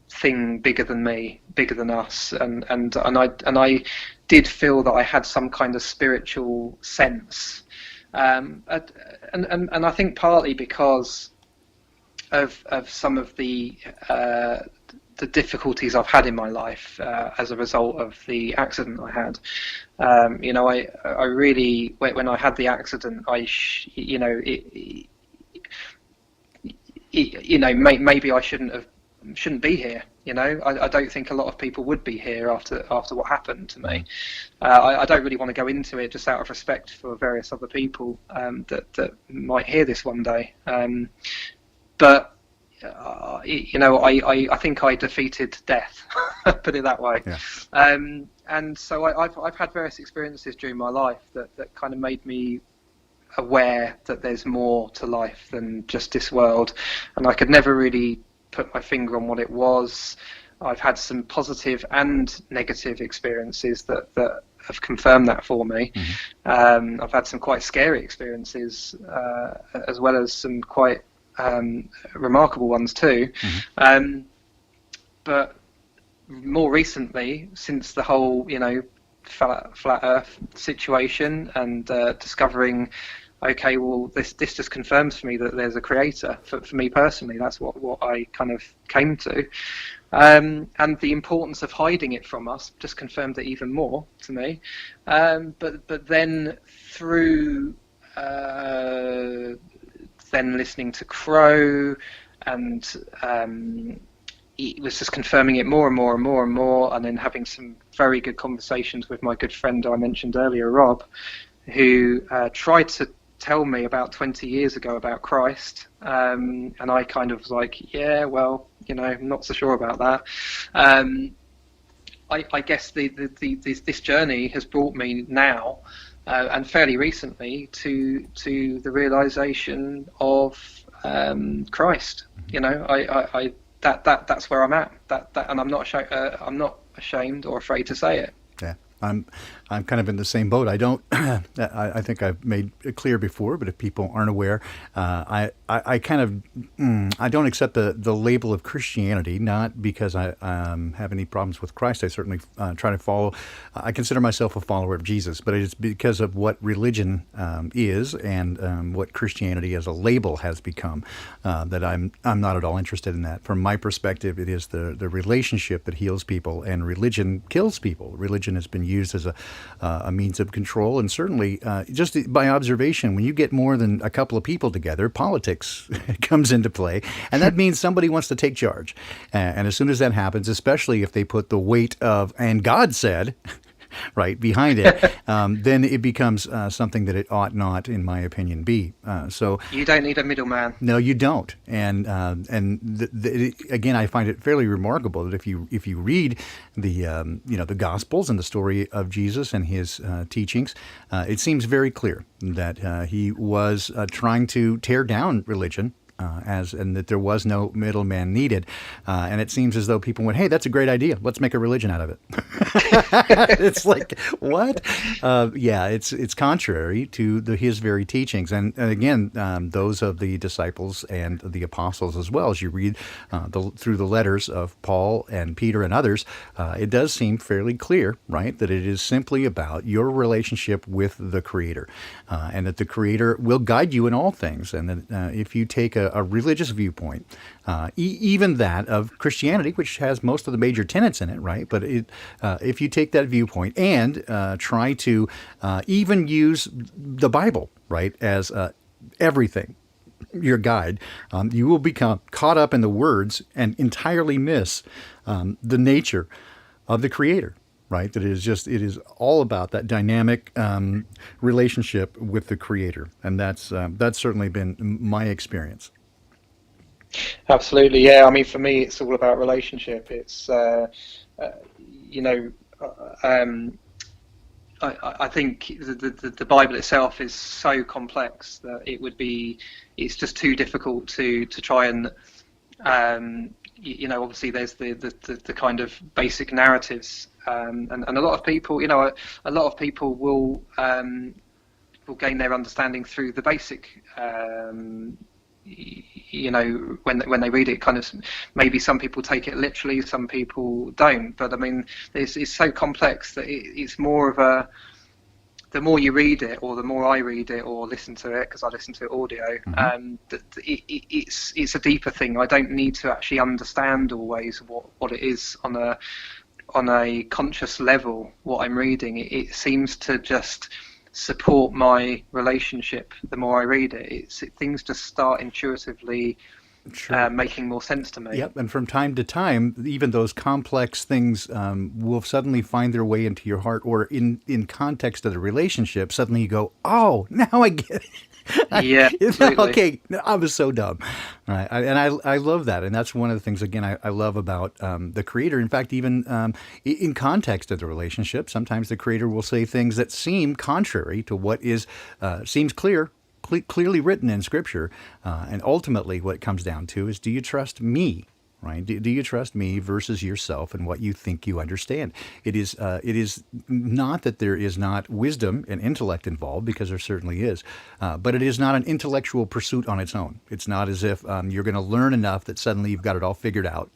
thing bigger than me, bigger than us, and I did feel that I had some kind of spiritual sense, and I think partly because of some of the difficulties I've had in my life as a result of the accident I had. I really, when I had the accident, maybe I shouldn't be here. I don't think a lot of people would be here after what happened to me. I don't really want to go into it, just out of respect for various other people that might hear this one day. But I think I defeated death, put it that way. Yeah. And so I've had various experiences during my life that kind of made me aware that there's more to life than just this world, and I could never really put my finger on what it was. I've had some positive and negative experiences that have confirmed that for me. I've had some quite scary experiences as well as some quite remarkable ones too. But more recently, since the whole flat Earth situation, and discovering, okay, well, this just confirms for me that there's a creator. For me personally, that's what I kind of came to, and the importance of hiding it from us just confirmed it even more to me. But then through then listening to Crow, and it was just confirming it more and more and more and more, and then having some very good conversations with my good friend I mentioned earlier, Rob, who tried to tell me about 20 years ago about Christ, and I kind of was like, yeah, well, I'm not so sure about that. I guess this journey has brought me now, and fairly recently, to the realization of Christ. That's where I'm at. And I'm not ashamed or afraid to say it. Yeah, I'm kind of in the same boat. I don't. I think I've made it clear before, but if people aren't aware, I kind of I don't accept the label of Christianity, not because I have any problems with Christ. I certainly try to follow. I consider myself a follower of Jesus, but it's because of what religion is and what Christianity as a label has become that I'm not at all interested in that. From my perspective, it is the relationship that heals people, and religion kills people. Religion has been used as a means of control. And certainly, just by observation, when you get more than a couple of people together, politics comes into play, and that means somebody wants to take charge. And as soon as that happens, especially if they put the weight of "and God said," right behind it, then it becomes something that it ought not, in my opinion, be. So You don't need a middleman. no, you don't. And again, I find it fairly remarkable that if you read the Gospels and the story of Jesus and his teachings, it seems very clear that he was trying to tear down religion. And that there was no middleman needed, and it seems as though people went, "Hey, that's a great idea. Let's make a religion out of it." It's like, what? Yeah, it's contrary to his very teachings, and again, those of the disciples and the apostles as well. As you read through the letters of Paul and Peter and others, it does seem fairly clear, right, that it is simply about your relationship with the Creator, and that the Creator will guide you in all things, and that if you take a religious viewpoint, even that of Christianity, which has most of the major tenets in it, right? But if you take that viewpoint and try to even use the Bible, right, as everything, your guide, you will become caught up in the words and entirely miss the nature of the Creator. Right, that it is all about that dynamic relationship with the Creator, and that's certainly been my experience. Absolutely, yeah. I mean, for me, it's all about relationship. It's you know, I think the Bible itself is so complex that it's just too difficult to try and obviously there's the kind of basic narratives, and a lot of people, a lot of people will gain their understanding through the basic. When they read it, kind of, maybe some people take it literally, some people don't. But I mean, it's so complex that it's more of the more you read it, or the more I read it or listen to it, because I listen to it audio, it's a deeper thing. I don't need to actually understand always what it is on a conscious level, what I'm reading. It seems to just support my relationship the more I read it. Things just start intuitively making more sense to me. Yep, and from time to time, even those complex things will suddenly find their way into your heart, or in context of the relationship, suddenly you go, "Oh, now I get it." Yeah, absolutely. Okay, I was so dumb. All right, I love that, and that's one of the things, again, I love about the Creator. In fact, even in context of the relationship, sometimes the Creator will say things that seem contrary to what is seems clearly written in Scripture, and ultimately what it comes down to is, do you trust me? Right? Do you trust me versus yourself and what you think you understand? It is not that there is not wisdom and intellect involved, because there certainly is, but it is not an intellectual pursuit on its own. It's not as if you're going to learn enough that suddenly you've got it all figured out,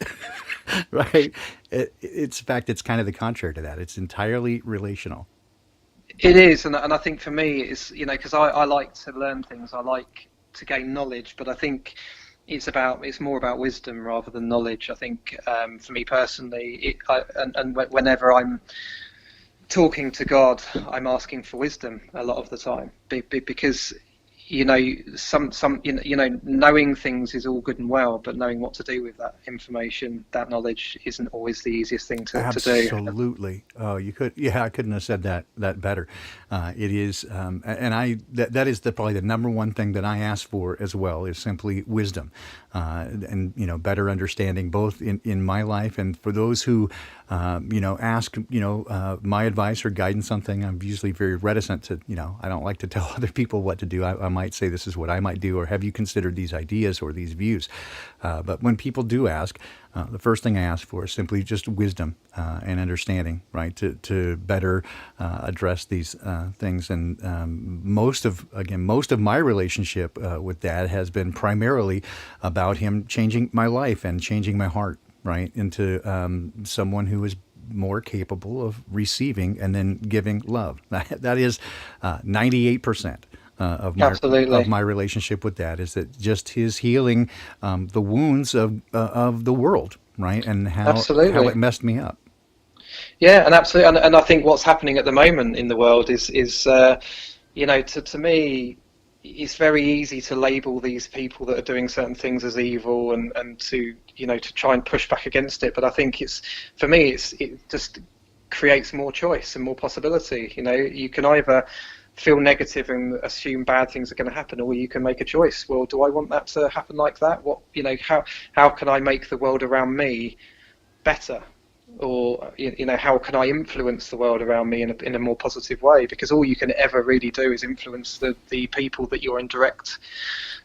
right? It's in fact, it's kind of the contrary to that. It's entirely relational. It is, and I think for me, it's, because I like to learn things, I like to gain knowledge, but I think it's more about wisdom rather than knowledge. I think for me personally, whenever I'm talking to God, I'm asking for wisdom a lot of the time, because knowing things is all good and well, but knowing what to do with that information, that knowledge, isn't always the easiest thing to do. Absolutely. Oh, I couldn't have said that better. It is, and that is probably the number one thing that I ask for as well, is simply wisdom, and better understanding, both in my life, and for those who ask my advice or guidance on something. I'm usually very reticent to, I don't like to tell other people what to do. I might say, this is what I might do, or have you considered these ideas or these views? But when people do ask, the first thing I ask for is simply just wisdom and understanding, right, to better address these things. And most of my relationship with Dad has been primarily about him changing my life and changing my heart, right, into someone who is more capable of receiving and then giving love. That is 98%. Of my relationship with Dad, is that just his healing the wounds of the world, right, and how it messed me up. Yeah, and absolutely, and I think what's happening at the moment in the world is to me, it's very easy to label these people that are doing certain things as evil, and to to try and push back against it. But I think for me, it just creates more choice and more possibility. You can either feel negative and assume bad things are going to happen, or you can make a choice. Well, do I want that to happen like that? How can I make the world around me better? Or how can I influence the world around me in a more positive way? Because all you can ever really do is influence the people that you're in direct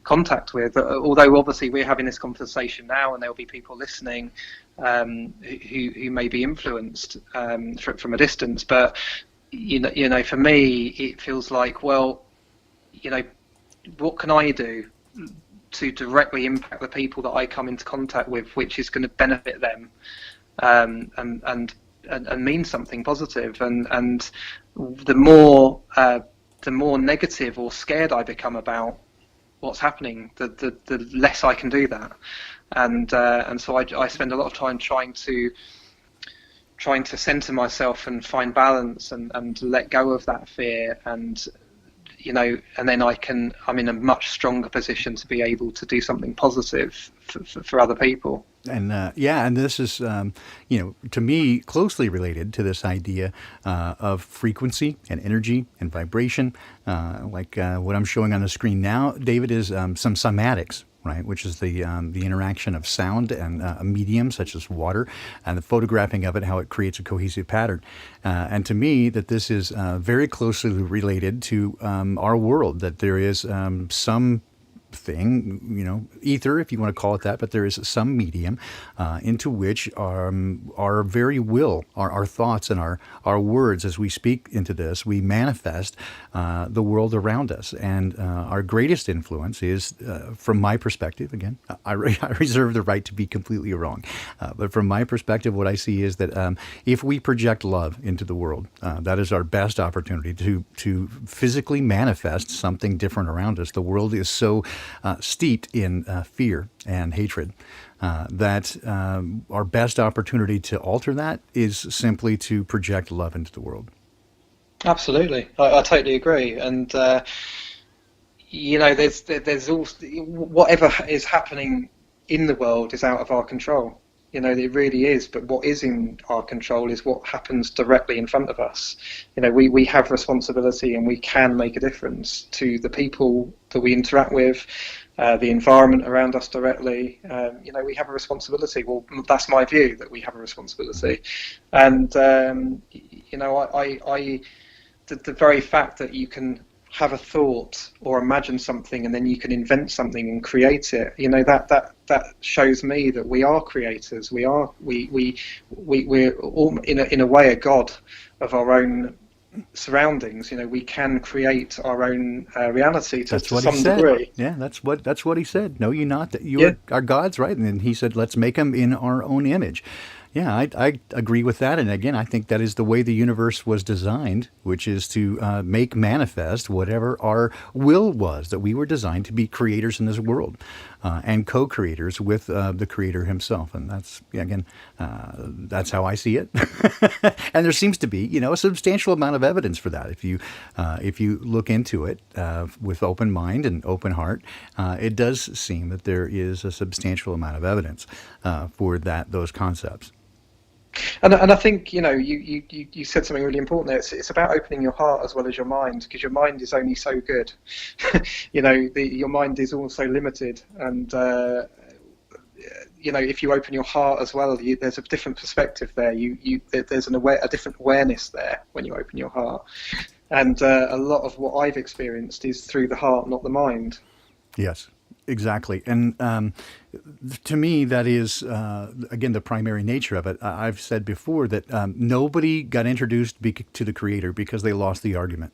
contact with. Although obviously we're having this conversation now, and there'll be people listening who may be influenced from a distance. But for me, it feels like, well, what can I do to directly impact the people that I come into contact with, which is going to benefit them, and mean something positive. And the more negative or scared I become about what's happening, the less I can do that. And so I spend a lot of time trying to center myself and find balance, and let go of that fear, and then I'm in a much stronger position to be able to do something positive for other people. And and this is, to me, closely related to this idea of frequency and energy and vibration. Like what I'm showing on the screen now, David, is some cymatics, right, which is the interaction of sound and a medium such as water, and the photographing of it, how it creates a cohesive pattern. And to me, that this is very closely related to our world, that there is some thing, ether, if you want to call it that, but there is some medium into which our very will, our thoughts and our words, as we speak into this, we manifest the world around us. And our greatest influence is, from my perspective, again, I reserve the right to be completely wrong, but from my perspective, what I see is that if we project love into the world, that is our best opportunity to physically manifest something different around us. The world is so steeped in fear and hatred that our best opportunity to alter that is simply to project love into the world. Absolutely, I totally agree. And there's also whatever is happening in the world is out of our control. It really is. But what is in our control is what happens directly in front of us. We have responsibility, and we can make a difference to the people that we interact with, the environment around us directly. We have a responsibility. Well, that's my view, that we have a responsibility. And the very fact that you can have a thought or imagine something, and then you can invent something and create it, that shows me that we are creators. We're all in a way a god of our own surroundings. We can create our own reality to some degree. Yeah, that's what he said. Know you not that you are gods, right? And then he said, let's make them in our own image. Yeah, I agree with that. And again, I think that is the way the universe was designed, which is to make manifest whatever our will was, that we were designed to be creators in this world and co-creators with the Creator himself. And that's, again, that's how I see it. And there seems to be, a substantial amount of evidence for that. If you look into it with open mind and open heart, it does seem that there is a substantial amount of evidence for those concepts. And I think you said something really important there. It's about opening your heart as well as your mind, because your mind is only so good. Your mind is also limited, and if you open your heart as well, there's a different perspective there. There's a different awareness there when you open your heart, and a lot of what I've experienced is through the heart, not the mind. Yes. Exactly. And to me, that is, again, the primary nature of it. I've said before that nobody got introduced to the Creator because they lost the argument.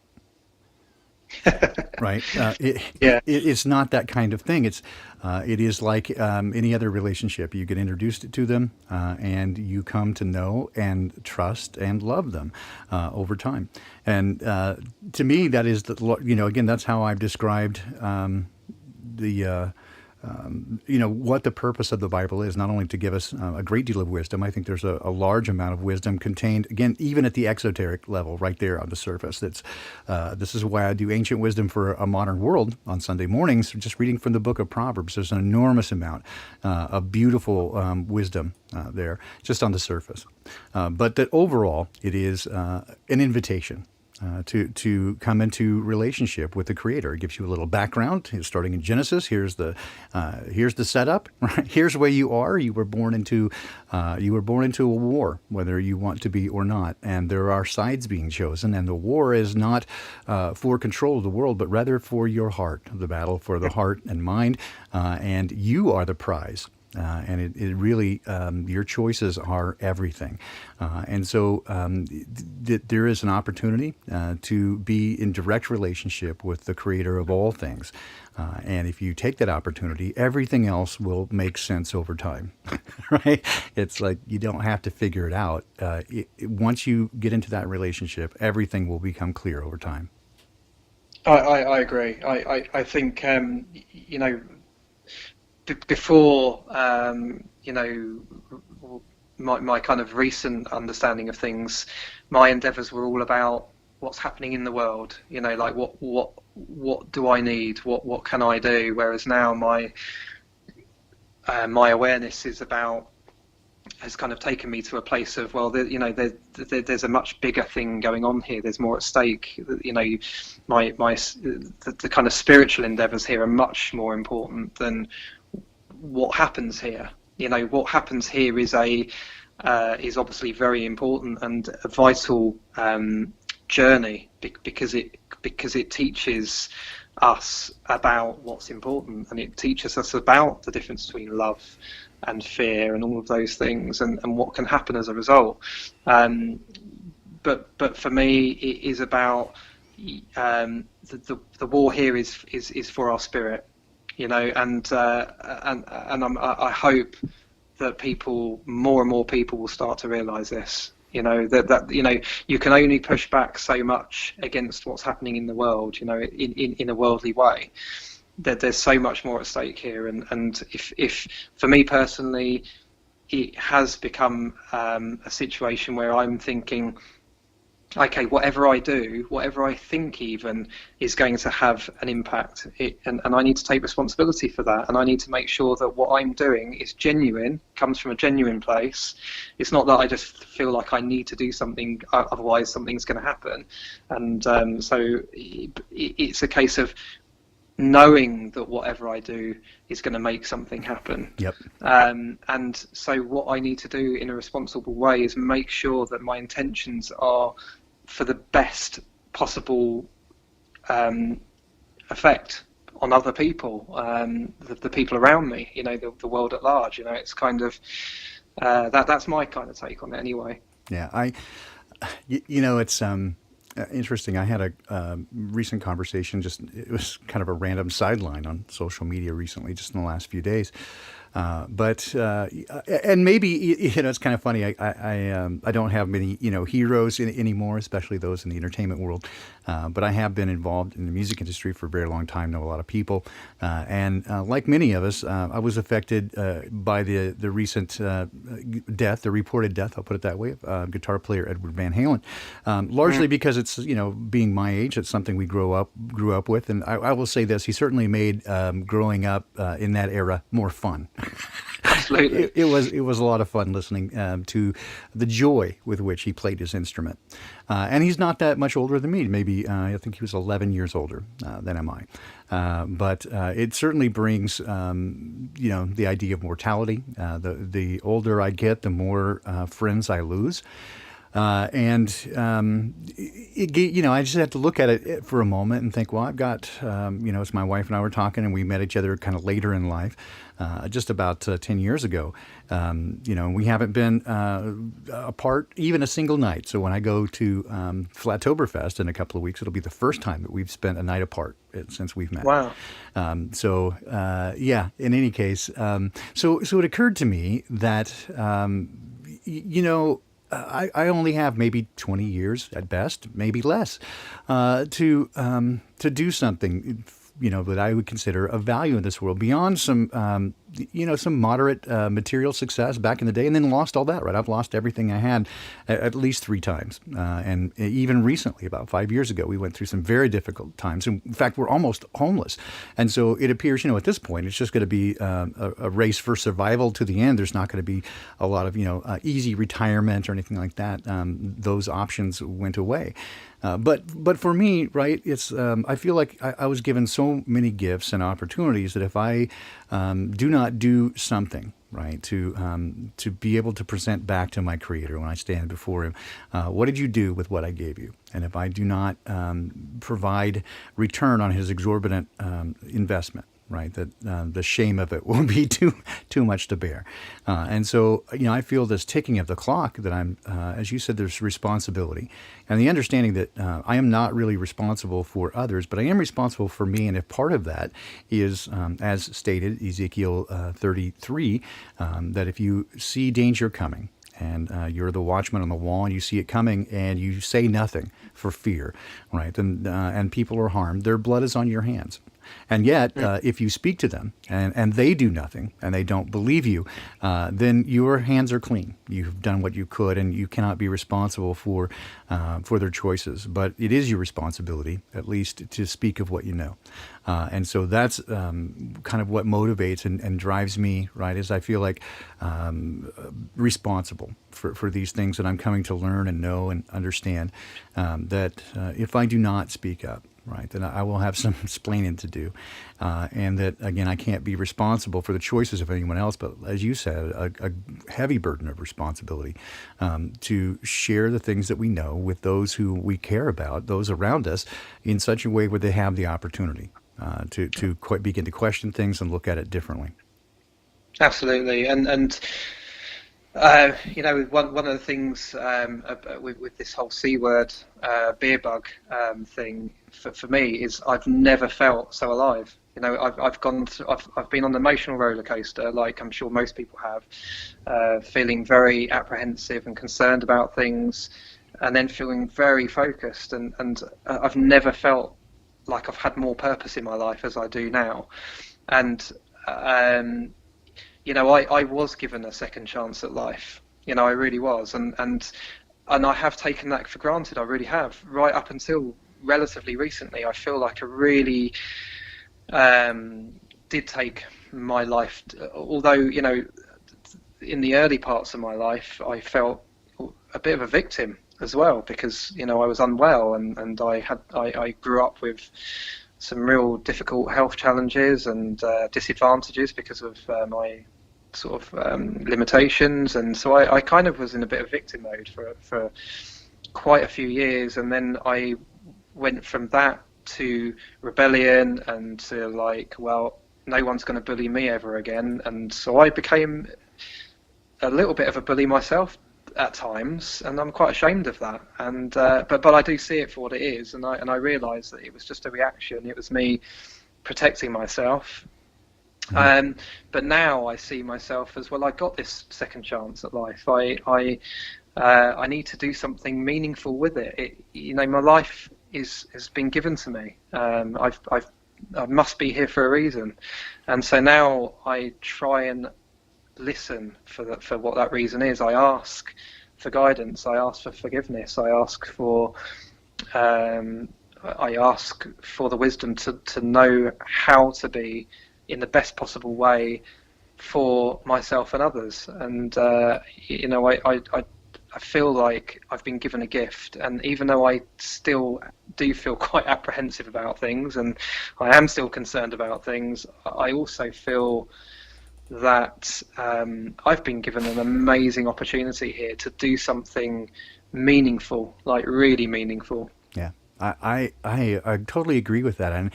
Right? It's not that kind of thing. It is like any other relationship. You get introduced to them and you come to know and trust and love them over time. And to me, that is, again, that's how I've described the what the purpose of the Bible is, not only to give us a great deal of wisdom. I think there's a large amount of wisdom contained, again, even at the exoteric level, right there on the surface. This is why I do Ancient Wisdom for a Modern World on Sunday mornings, just reading from the book of Proverbs. There's an enormous amount of beautiful wisdom there, just on the surface. But that overall, it is an invitation to come into relationship with the Creator. It gives you a little background, starting in Genesis. Here's the setup. Right? Here's where you are. You were born into a war, whether you want to be or not, and there are sides being chosen. And the war is not for control of the world, but rather for your heart. The battle for the heart and mind, and you are the prize. And it really, your choices are everything. And so there is an opportunity to be in direct relationship with the Creator of all things. And if you take that opportunity, everything else will make sense over time, right? It's like you don't have to figure it out. Once you get into that relationship, everything will become clear over time. I agree. I think, before my kind of recent understanding of things, my endeavors were all about what's happening in the world, like what do I need, what can I do, whereas now my awareness has kind of taken me to a place of, well, there's a much bigger thing going on here. There's more at stake. The kind of spiritual endeavors here are much more important than what happens here. What happens here is obviously very important and a vital journey because it teaches us about what's important, and it teaches us about the difference between love and fear and all of those things, and what can happen as a result. But for me, it is about the war here is for our spirit. And I hope that more and more people will start to realize this, that you can only push back so much against what's happening in the world, in a worldly way. That there's so much more at stake here. And if for me personally, it has become a situation where I'm thinking, okay, whatever I do, whatever I think even, is going to have an impact. And I need to take responsibility for that. And I need to make sure that what I'm doing is genuine, comes from a genuine place. It's not that I just feel like I need to do something, otherwise something's going to happen. And so it's a case of knowing that whatever I do is going to make something happen. Yep. And so what I need to do in a responsible way is make sure that my intentions are for the best possible effect on other people, the people around me, the world at large. It's kind of that's my kind of take on it anyway. Yeah, it's interesting. I had a recent conversation, it was kind of a random sideline on social media recently, just in the last few days. And maybe, it's kind of funny. I don't have many, heroes anymore, especially those in the entertainment world. But I have been involved in the music industry for a very long time, know a lot of people. And like many of us, I was affected by the recent death, the reported death, I'll put it that way, of guitar player Edward Van Halen. Largely because it's, being my age, it's something we grew up with. And I will say this, he certainly made growing up in that era more fun. Absolutely. It was a lot of fun listening to the joy with which he played his instrument. And he's not that much older than me. Maybe I think he was 11 years older than am I. But it certainly brings, the idea of mortality. The older I get, the more friends I lose. I just had to look at it for a moment and think, well, I've got, as my wife and I were talking, and we met each other kind of later in life, just about 10 years ago. We haven't been apart even a single night. So when I go to Flattoberfest in a couple of weeks, it'll be the first time that we've spent a night apart since we've met. Wow. In any case, so it occurred to me that, I only have maybe 20 years at best, maybe less, to do something that I would consider of value in this world beyond some moderate material success back in the day, and then lost all that. Right, I've lost everything I had at least 3 times, and even recently, about 5 years ago, we went through some very difficult times. In fact, we're almost homeless, and so it appears, at this point, it's just going to be a race for survival to the end. There's not going to be a lot of easy retirement or anything like that. Those options went away. But for me, right, it's I feel like I was given so many gifts and opportunities that if I do not do something, right, to be able to present back to my Creator when I stand before Him, what did you do with what I gave you? And if I do not provide return on His exorbitant investment, right, that the shame of it will be too much to bear. And so, I feel this ticking of the clock that I'm, as you said, there's responsibility. And the understanding that I am not really responsible for others, but I am responsible for me. And if part of that is, as stated, Ezekiel 33, that if you see danger coming, and you're the watchman on the wall, and you see it coming, and you say nothing for fear, right? And people are harmed. Their blood is on your hands. And yet, if you speak to them and they do nothing and they don't believe you, then your hands are clean. You've done what you could, and you cannot be responsible for their choices. But it is your responsibility, at least, to speak of what you know. And so that's kind of what motivates and drives me, right, is I feel like responsible for these things that I'm coming to learn and know and understand, that if I do not speak up, right, then I will have some explaining to do. And that, again, I can't be responsible for the choices of anyone else, but as you said, a heavy burden of responsibility to share the things that we know with those who we care about, those around us, in such a way where they have the opportunity to begin to question things and look at it differently. Absolutely. And one of the things with this whole C word beer bug thing for me is I've never felt so alive. I've been on the emotional roller coaster, like I'm sure most people have, feeling very apprehensive and concerned about things, and then feeling very focused. And I've never felt like I've had more purpose in my life as I do now. And I was given a second chance at life. I really was, and I have taken that for granted. I really have. Right up until relatively recently, I feel like I really did take my life. Although in the early parts of my life, I felt a bit of a victim as well, because I was unwell, and I grew up with some real difficult health challenges and disadvantages because of my sort of limitations, and so I kind of was in a bit of victim mode for quite a few years, and then I went from that to rebellion and to no one's going to bully me ever again, and so I became a little bit of a bully myself at times, and I'm quite ashamed of that, and but I do see it for what it is, and I realised that it was just a reaction. It was me protecting myself. But now I see myself as, well, I got this second chance at life. I need to do something meaningful with it. My life has been given to me. I must be here for a reason, and so now I try and listen for what that reason is. I ask for guidance. I ask for forgiveness. I ask for the wisdom to know how to be in the best possible way for myself and others. And I feel like I've been given a gift, and even though I still do feel quite apprehensive about things, and I am still concerned about things, I also feel that I've been given an amazing opportunity here to do something meaningful, like really meaningful. Yeah, I totally agree with that. And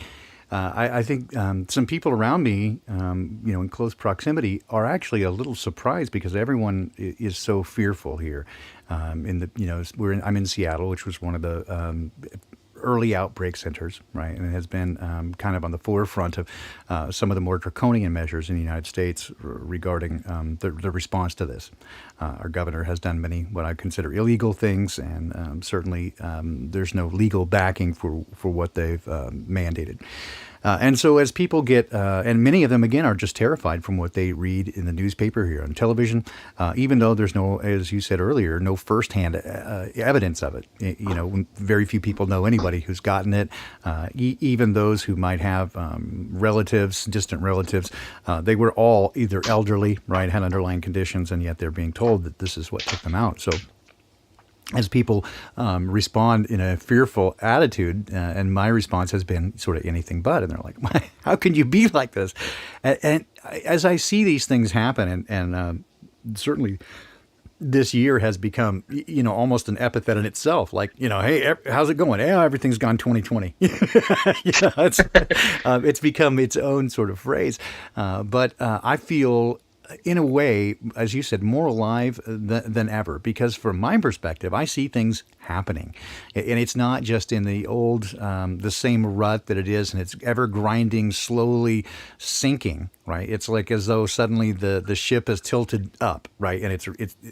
I think some people around me, in close proximity, are actually a little surprised because everyone is so fearful here. I'm in Seattle, which was one of the early outbreak centers, right, and it has been kind of on the forefront of some of the more draconian measures in the United States regarding the response to this. Our governor has done many what I consider illegal things, and certainly there's no legal backing for what they've mandated. And so as people get, and many of them again are just terrified from what they read in the newspaper, here on television, even though there's no, as you said earlier, no firsthand evidence of it. Very few people know anybody who's gotten it. Even those who might have relatives, distant relatives, they were all either elderly, right, had underlying conditions, and yet they're being told that this is what took them out. So as people respond in a fearful attitude, and my response has been sort of anything but, and they're like, how can you be like this? And as I see these things happen, and certainly this year has become, almost an epithet in itself. Like, hey, how's it going? Yeah, everything's gone 2020. It's become its own sort of phrase. But I feel, in a way, as you said, more alive than ever, because from my perspective, I see things happening, and it's not just in the old, the same rut that it is, and it's ever grinding, slowly sinking, right? It's like as though suddenly the ship is tilted up, right? And it's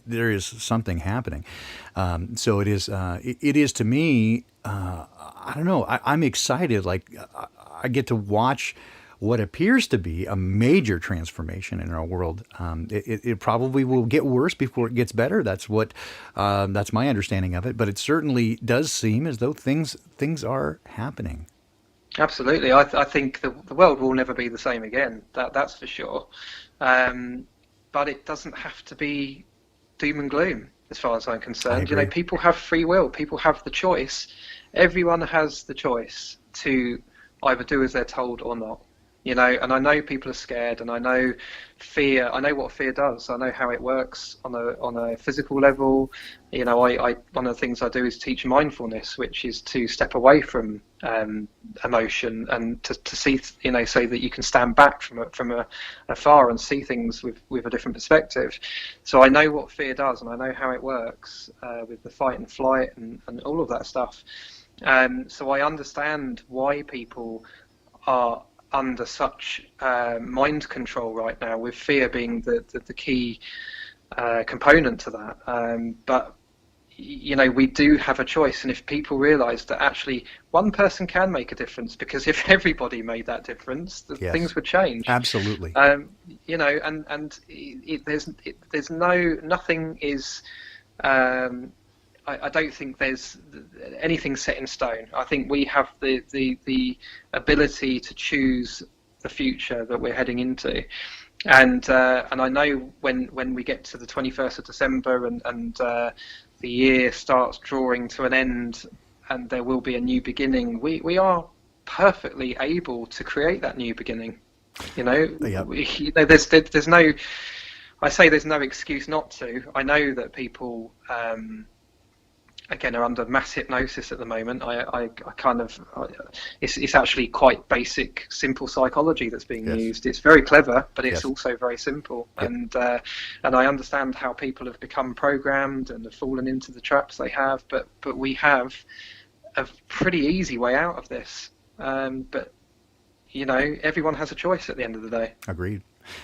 there is something happening. So it is to me, I don't know, I'm excited. Like, I get to watch what appears to be a major transformation in our world. It probably will get worse before it gets better. That's my understanding of it. But it certainly does seem as though things are happening. Absolutely. I think the world will never be the same again. That's for sure. But it doesn't have to be doom and gloom, as far as I'm concerned. People have free will. People have the choice. Everyone has the choice to either do as they're told or not. And I know people are scared, and I know fear. I know what fear does. I know how it works on a physical level. I one of the things I do is teach mindfulness, which is to step away from emotion and to see, so that you can stand back from afar and see things with a different perspective. So I know what fear does, and I know how it works with the fight and flight and all of that stuff. So I understand why people are under such mind control right now, with fear being the key component to that. But we do have a choice, and if people realise that actually one person can make a difference, because if everybody made that difference, Yes. things would change. Absolutely. There's nothing is. I don't think there's anything set in stone. I think we have the ability to choose the future that we're heading into, and I know when we get to the 21st of December and the year starts drawing to an end, and there will be a new beginning. We are perfectly able to create that new beginning. Yep. There's no. I say there's no excuse not to. I know that people. Again, are under mass hypnosis at the moment. It's actually quite basic, simple psychology that's being Yes. used. It's very clever, but it's Yes. also very simple. Yep. And I understand how people have become programmed and have fallen into the traps they have. But we have a pretty easy way out of this. But everyone has a choice at the end of the day. Agreed.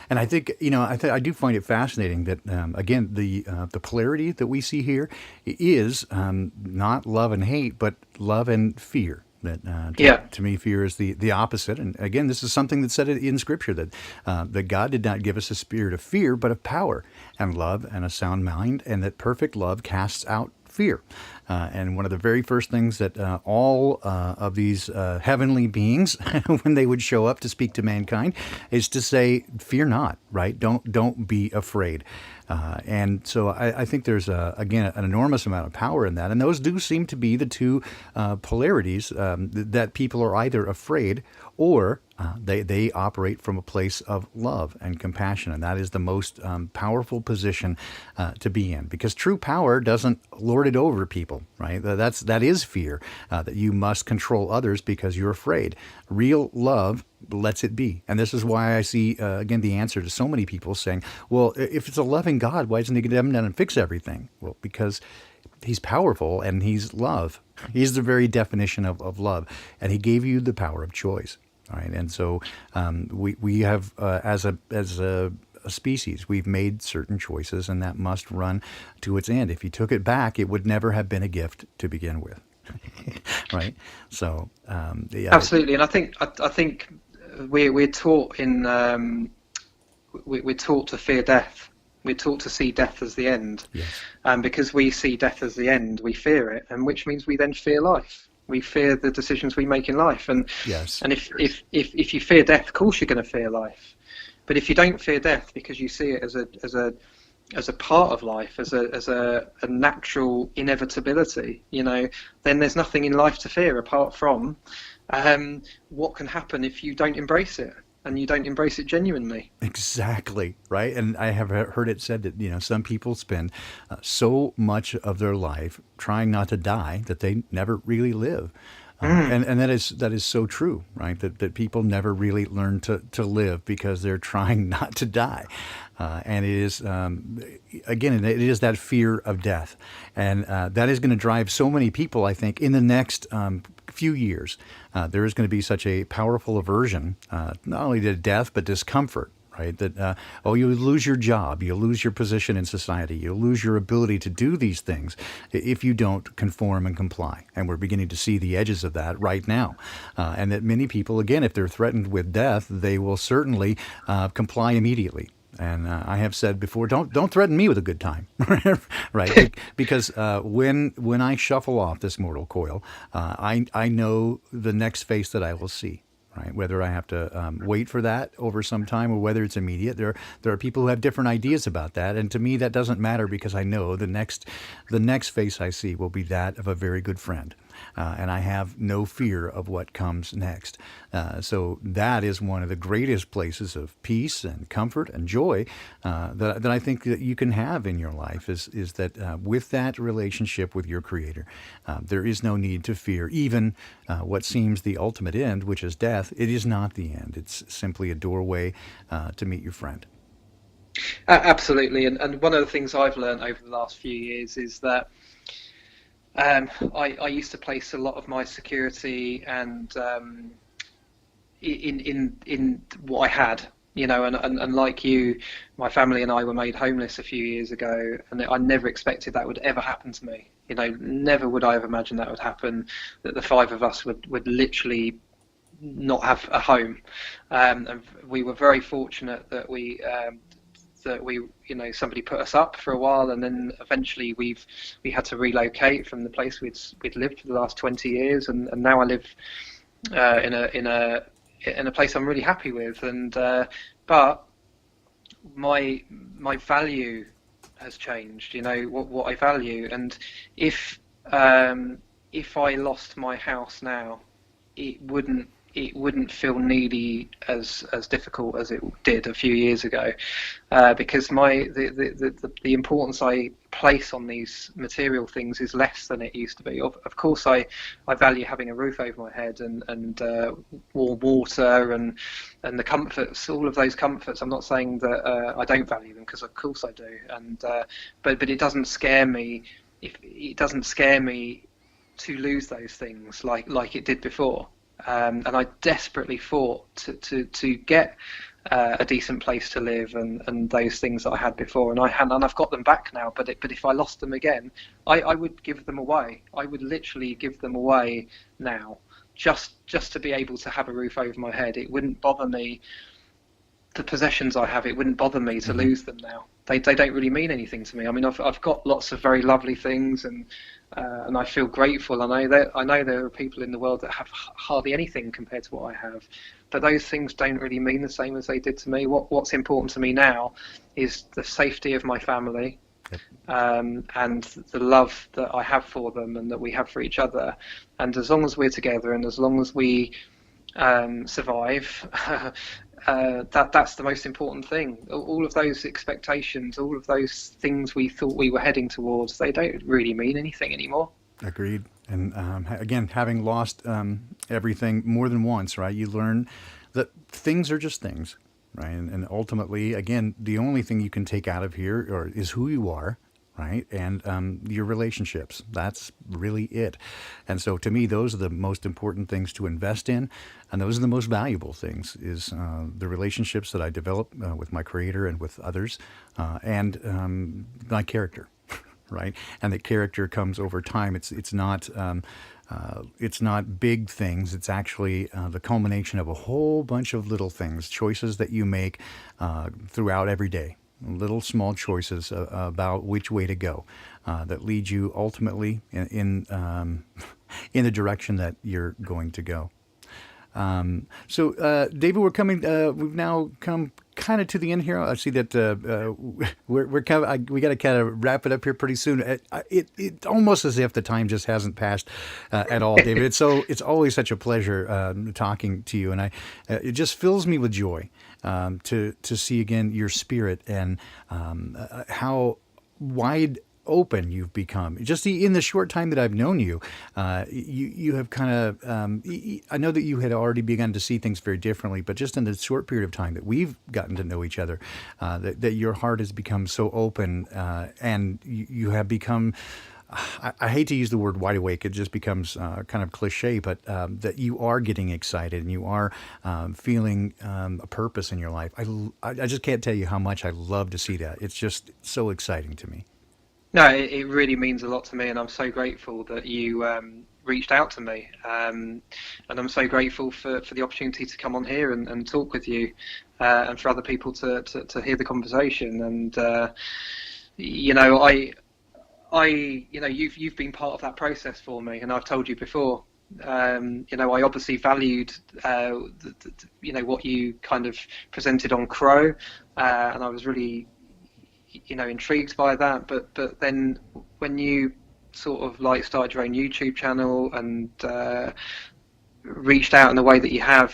And I think, I do find it fascinating that, again, the polarity that we see here is not love and hate, but love and fear. That to me, fear is the opposite. And again, this is something that's said in Scripture, that God did not give us a spirit of fear, but of power and love and a sound mind, and that perfect love casts out fear. And one of the very first things that all of these heavenly beings, when they would show up to speak to mankind, is to say, "Fear not," right? Don't be afraid. And so I think there's again an enormous amount of power in that, and those do seem to be the two polarities that people are either afraid or they operate from a place of love and compassion, and that is the most powerful position to be in, because true power doesn't lord it over people, right? That is fear, that you must control others because you're afraid. Real love lets it be, and this is why I see again the answer to so many people saying, "Well, if it's a loving God, why doesn't He come down and fix everything?" Well, because He's powerful and He's love. He's the very definition of love, and He gave you the power of choice. All right, and so we have as a species, we've made certain choices, and that must run to its end. If He took it back, it would never have been a gift to begin with. right? So, yeah, Absolutely, and I think we're taught in we're taught to fear death. We're taught to see death as the end, yes, and because we see death as the end, we fear it, and which means we then fear life. We fear the decisions we make in life, and yes, if you fear death, of course you're going to fear life. But if you don't fear death because you see it as a part of life, as a natural inevitability, then there's nothing in life to fear apart from what can happen if you don't embrace it and you don't embrace it genuinely. exactly, right. And I have heard it said that some people spend so much of their life trying not to die that they never really live. And that is so true, right? That people never really learn to live because they're trying not to die, and it is again it is that fear of death, and that is going to drive so many people. I think in the next few years, there is going to be such a powerful aversion, not only to death but discomfort, right? That you lose your job, you lose your position in society, you lose your ability to do these things if you don't conform and comply. And we're beginning to see the edges of that right now. And that many people, again, if they're threatened with death, they will certainly comply immediately. And I have said before, don't threaten me with a good time, right? Because when I shuffle off this mortal coil, I know the next face that I will see, right? Whether I have to wait for that over some time or whether it's immediate. There are people who have different ideas about that, and to me that doesn't matter because I know the next face I see will be that of a very good friend. And I have no fear of what comes next. So that is one of the greatest places of peace and comfort and joy that I think that you can have in your life is that with that relationship with your Creator, there is no need to fear even what seems the ultimate end, which is death. It is not the end. It's simply a doorway to meet your friend. Absolutely, and one of the things I've learned over the last few years is that I used to place a lot of my security and in what I had, and like you, my family and I were made homeless a few years ago, and I never expected that would ever happen to me. Never would I have imagined that would happen, that the five of us would literally not have a home. And we were very fortunate that we somebody put us up for a while, and then eventually we had to relocate from the place we'd lived for the last 20 years, and now I live in a place I'm really happy with, and but my value has changed. What I value, and if I lost my house now, it wouldn't feel nearly as difficult as it did a few years ago, because the importance I place on these material things is less than it used to be. Of course, I value having a roof over my head and warm water and the comforts, all of those comforts. I'm not saying that I don't value them, because of course I do. And but it doesn't scare me. It doesn't scare me to lose those things like it did before. And I desperately fought to get a decent place to live and those things that I had before, and I've got them back now. But if I lost them again, I would give them away. I would literally give them away now, just to be able to have a roof over my head. It wouldn't bother me. The possessions I have, it wouldn't bother me to lose them now. They don't really mean anything to me. I mean, I've got lots of very lovely things, and I feel grateful. I know there are people in the world that have hardly anything compared to what I have, but those things don't really mean the same as they did to me. What's important to me now is the safety of my family, and the love that I have for them and that we have for each other. And as long as we're together and as long as we survive, that's the most important thing. All of those expectations, all of those things we thought we were heading towards, they don't really mean anything anymore. Agreed. And again, having lost everything more than once, right? You learn that things are just things, right? And ultimately, again, the only thing you can take out of here is who you are, right? And your relationships. That's really it. And so to me, those are the most important things to invest in. And those are the most valuable things, is the relationships that I develop with my Creator and with others, and my character. Right, and the character comes over time. It's not It's not big things. It's actually the culmination of a whole bunch of little things, choices that you make throughout every day. Little small choices about which way to go that lead you ultimately in the direction that you're going to go. David, we've now come kind of to the end here. I see that we're kind of, we got to kind of wrap it up here pretty soon. It almost as if the time just hasn't passed at all, David. It's always such a pleasure talking to you, and it just fills me with joy to see again your spirit and how wide open you've become just in the short time that I've known you. You have kind of I know that you had already begun to see things very differently, but just in the short period of time that we've gotten to know each other, that your heart has become so open, and you have become, I hate to use the word wide awake. It just becomes kind of cliche, but that you are getting excited and you are feeling a purpose in your life. I just can't tell you how much I love to see that. It's just so exciting to me. No, it really means a lot to me, and I'm so grateful that you reached out to me. And I'm so grateful for the opportunity to come on here and talk with you, and for other people to hear the conversation. And you've been part of that process for me, and I've told you before. I obviously valued, what you kind of presented on Crow, and I was really intrigued by that, but then when you sort of like started your own YouTube channel and reached out in the way that you have,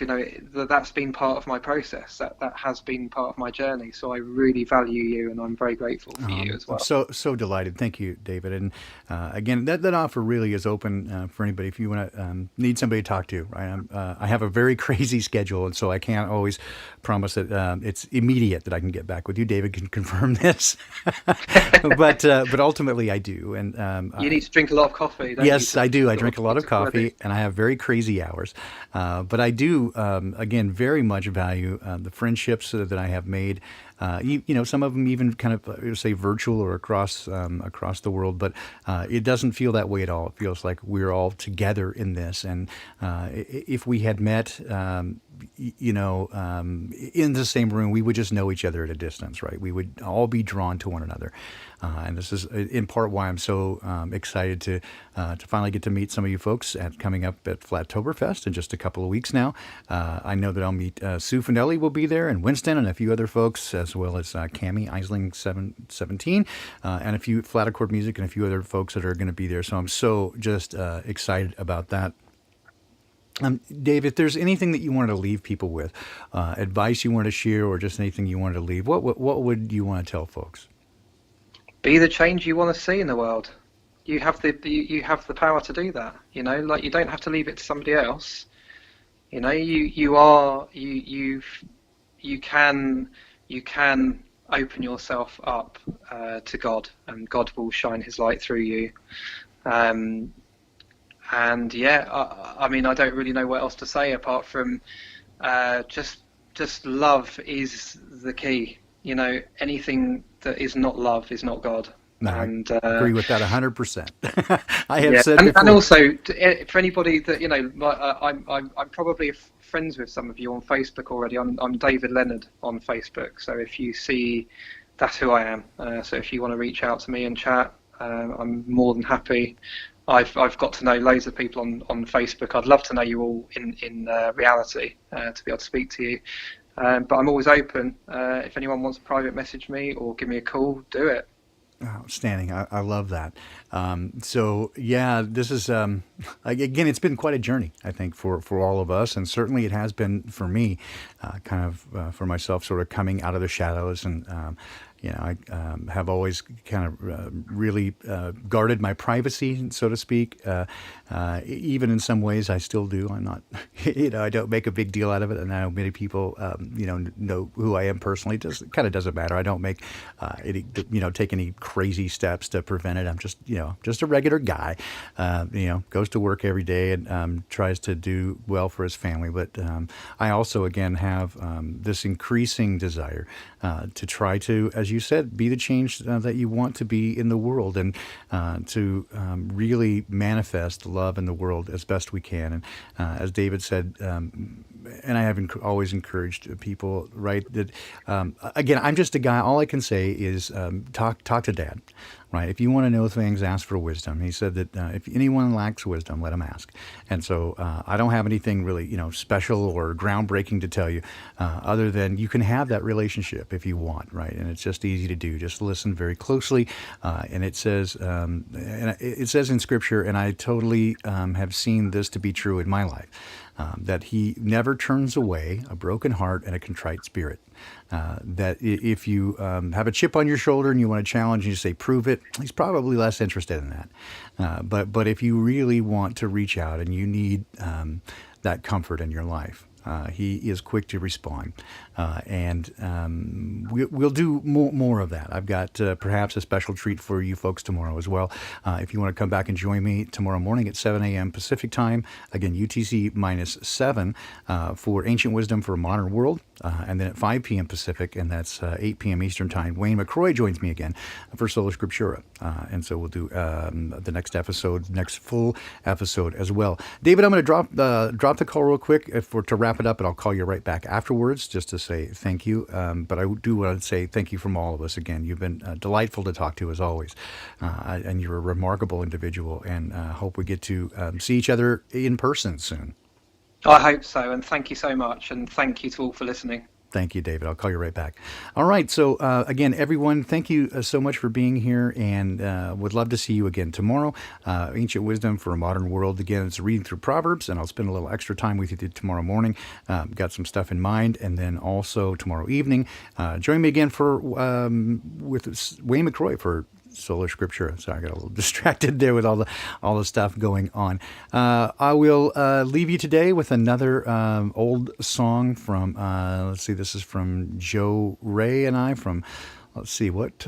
that's been part of my process. That has been part of my journey. So I really value you, and I'm very grateful for you as well. I'm so delighted. Thank you, David. And again, that offer really is open for anybody if you want to need somebody to talk to. Right? I have a very crazy schedule, and so I can't always promise that it's immediate that I can get back with you. David can confirm this, but ultimately I do. And you need to drink a lot of coffee. Don't yes, you? I do. I drink a lot of coffee, and I have very crazy hours. But I do, again, very much value the friendships that I have made. Some of them even kind of say virtual or across the world, but it doesn't feel that way at all. It feels like we're all together in this. And if we had met, in the same room, we would just know each other at a distance, right? We would all be drawn to one another. And this is in part why I'm so excited to finally get to meet some of you folks coming up at Flattoberfest in just a couple of weeks now. I know that I'll meet Sue Finelli will be there, and Winston and a few other folks, as well as Cami Eisling 17, and a few Flat Accord Music and a few other folks that are going to be there. So I'm so just excited about that. Dave, if there's anything that you wanted to leave people with, advice you wanted to share, or just anything you wanted to leave, what would you want to tell folks? Be the change you want to see in the world. You have the power to do that. You don't have to leave it to somebody else. You can open yourself up to God, and God will shine His light through you. I don't really know what else to say apart from just love is the key. Anything that is not love is not God. No, and I agree with that 100%. I have said before. And also for anybody that I'm probably friends with some of you on Facebook already. I'm David Leonard on Facebook. So if you see, that's who I am. So if you want to reach out to me and chat, I'm more than happy. I've got to know loads of people on Facebook. I'd love to know you all in reality to be able to speak to you. But I'm always open. If anyone wants to private message me or give me a call, do it. Outstanding. I love that. This is, again, it's been quite a journey, I think, for all of us. And certainly it has been for me, for myself, sort of coming out of the shadows. And, I have always kind of really guarded my privacy, so to speak. Even in some ways, I still do. I'm not, I don't make a big deal out of it. And I know many people, know who I am personally. It just kind of doesn't matter. I don't make, take any crazy steps to prevent it. I'm just a regular guy, goes to work every day and tries to do well for his family. But I also, again, have this increasing desire to try to, as you said, be the change that you want to be in the world, and to really manifest love in the world as best we can. And as David said, and I have always encouraged people, right, that again, I'm just a guy. All I can say is talk to Dad. Right. If you want to know things, ask for wisdom. He said that if anyone lacks wisdom, let him ask. And so I don't have anything really, special or groundbreaking to tell you, other than you can have that relationship if you want. Right. And it's just easy to do. Just listen very closely. And it says in Scripture, and I totally have seen this to be true in my life, that He never turns away a broken heart and a contrite spirit. That if you have a chip on your shoulder and you want to challenge and you say, prove it, He's probably less interested in that. But if you really want to reach out and you need that comfort in your life, He is quick to respond. And we'll do more of that. I've got perhaps a special treat for you folks tomorrow as well. If you want to come back and join me tomorrow morning at 7 a.m. Pacific time, again, UTC minus 7, for Ancient Wisdom for a Modern World. And then at 5 p.m. Pacific, and that's 8 p.m. Eastern Time, Wayne McCroy joins me again for Sola Scriptura. And so we'll do the next full episode as well. David, I'm going to drop the call real quick to wrap it up, and I'll call you right back afterwards just to say thank you. But I do want to say thank you from all of us again. You've been delightful to talk to as always. And you're a remarkable individual, and hope we get to see each other in person soon. I hope so, and thank you so much, and thank you to all for listening. Thank you, David. I'll call you right back. All right. So again, everyone, thank you so much for being here, and would love to see you again tomorrow. Ancient Wisdom for a Modern World. Again, it's reading through Proverbs, and I'll spend a little extra time with you tomorrow morning. Got some stuff in mind, and then also tomorrow evening, join me again with Wayne McCroy for Sola Scriptura. Sorry, I got a little distracted there with all the stuff going on. I will leave you today with another old song from, let's see, this is from Joe Ray and I from, let's see, what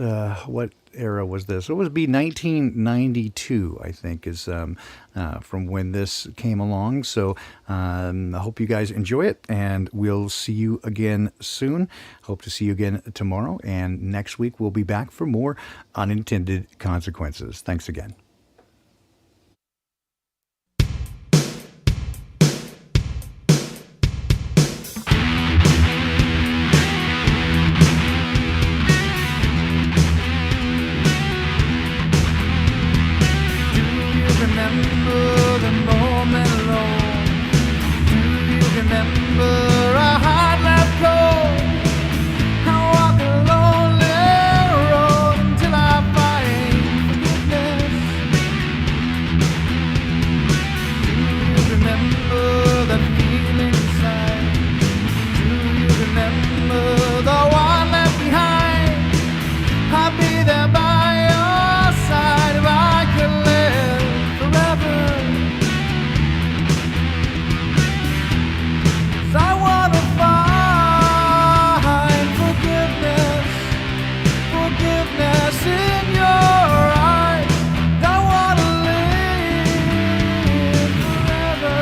era was this? It would be 1992, I think, is from when this came along. So I hope you guys enjoy it, and we'll see you again soon. Hope to see you again tomorrow, and next week we'll be back for more Unintended Consequences. Thanks again. Remember the moment alone. Do you remember a heart left cold? I walk a lonely road until I find forgiveness. Do you remember that feeling inside? Do you remember the one left behind? I'll be there by your side if I could live forever. 'Cause I wanna find forgiveness in your eyes. I wanna live forever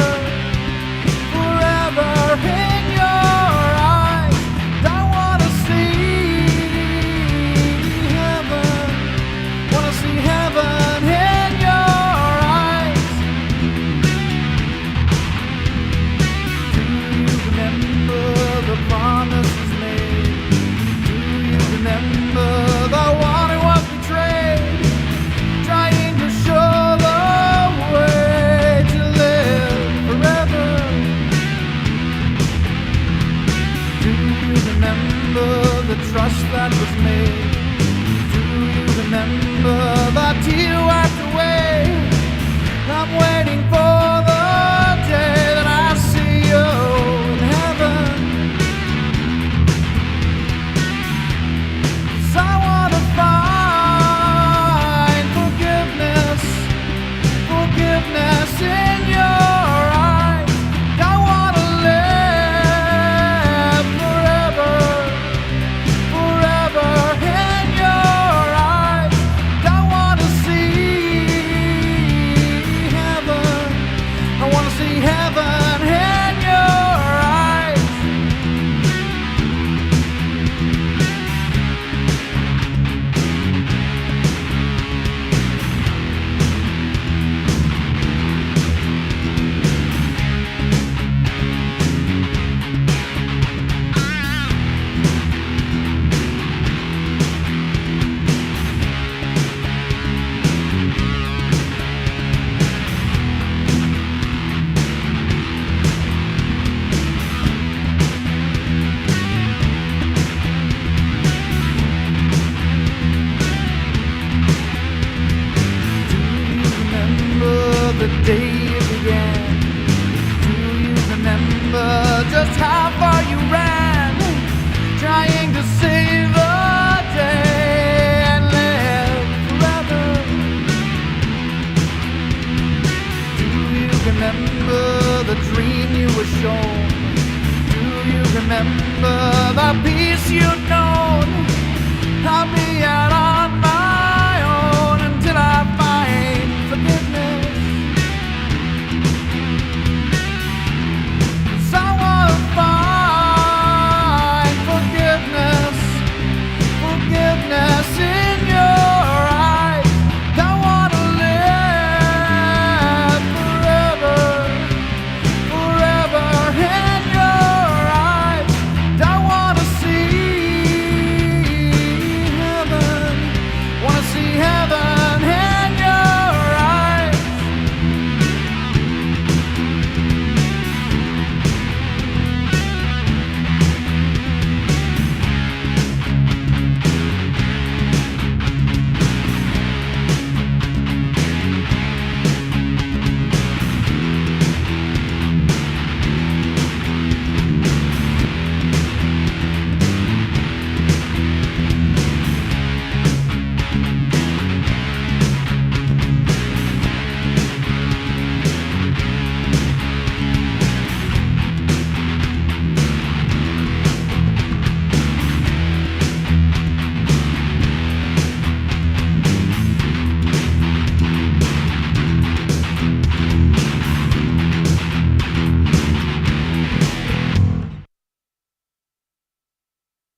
the dream you were shown? Do you remember the peace you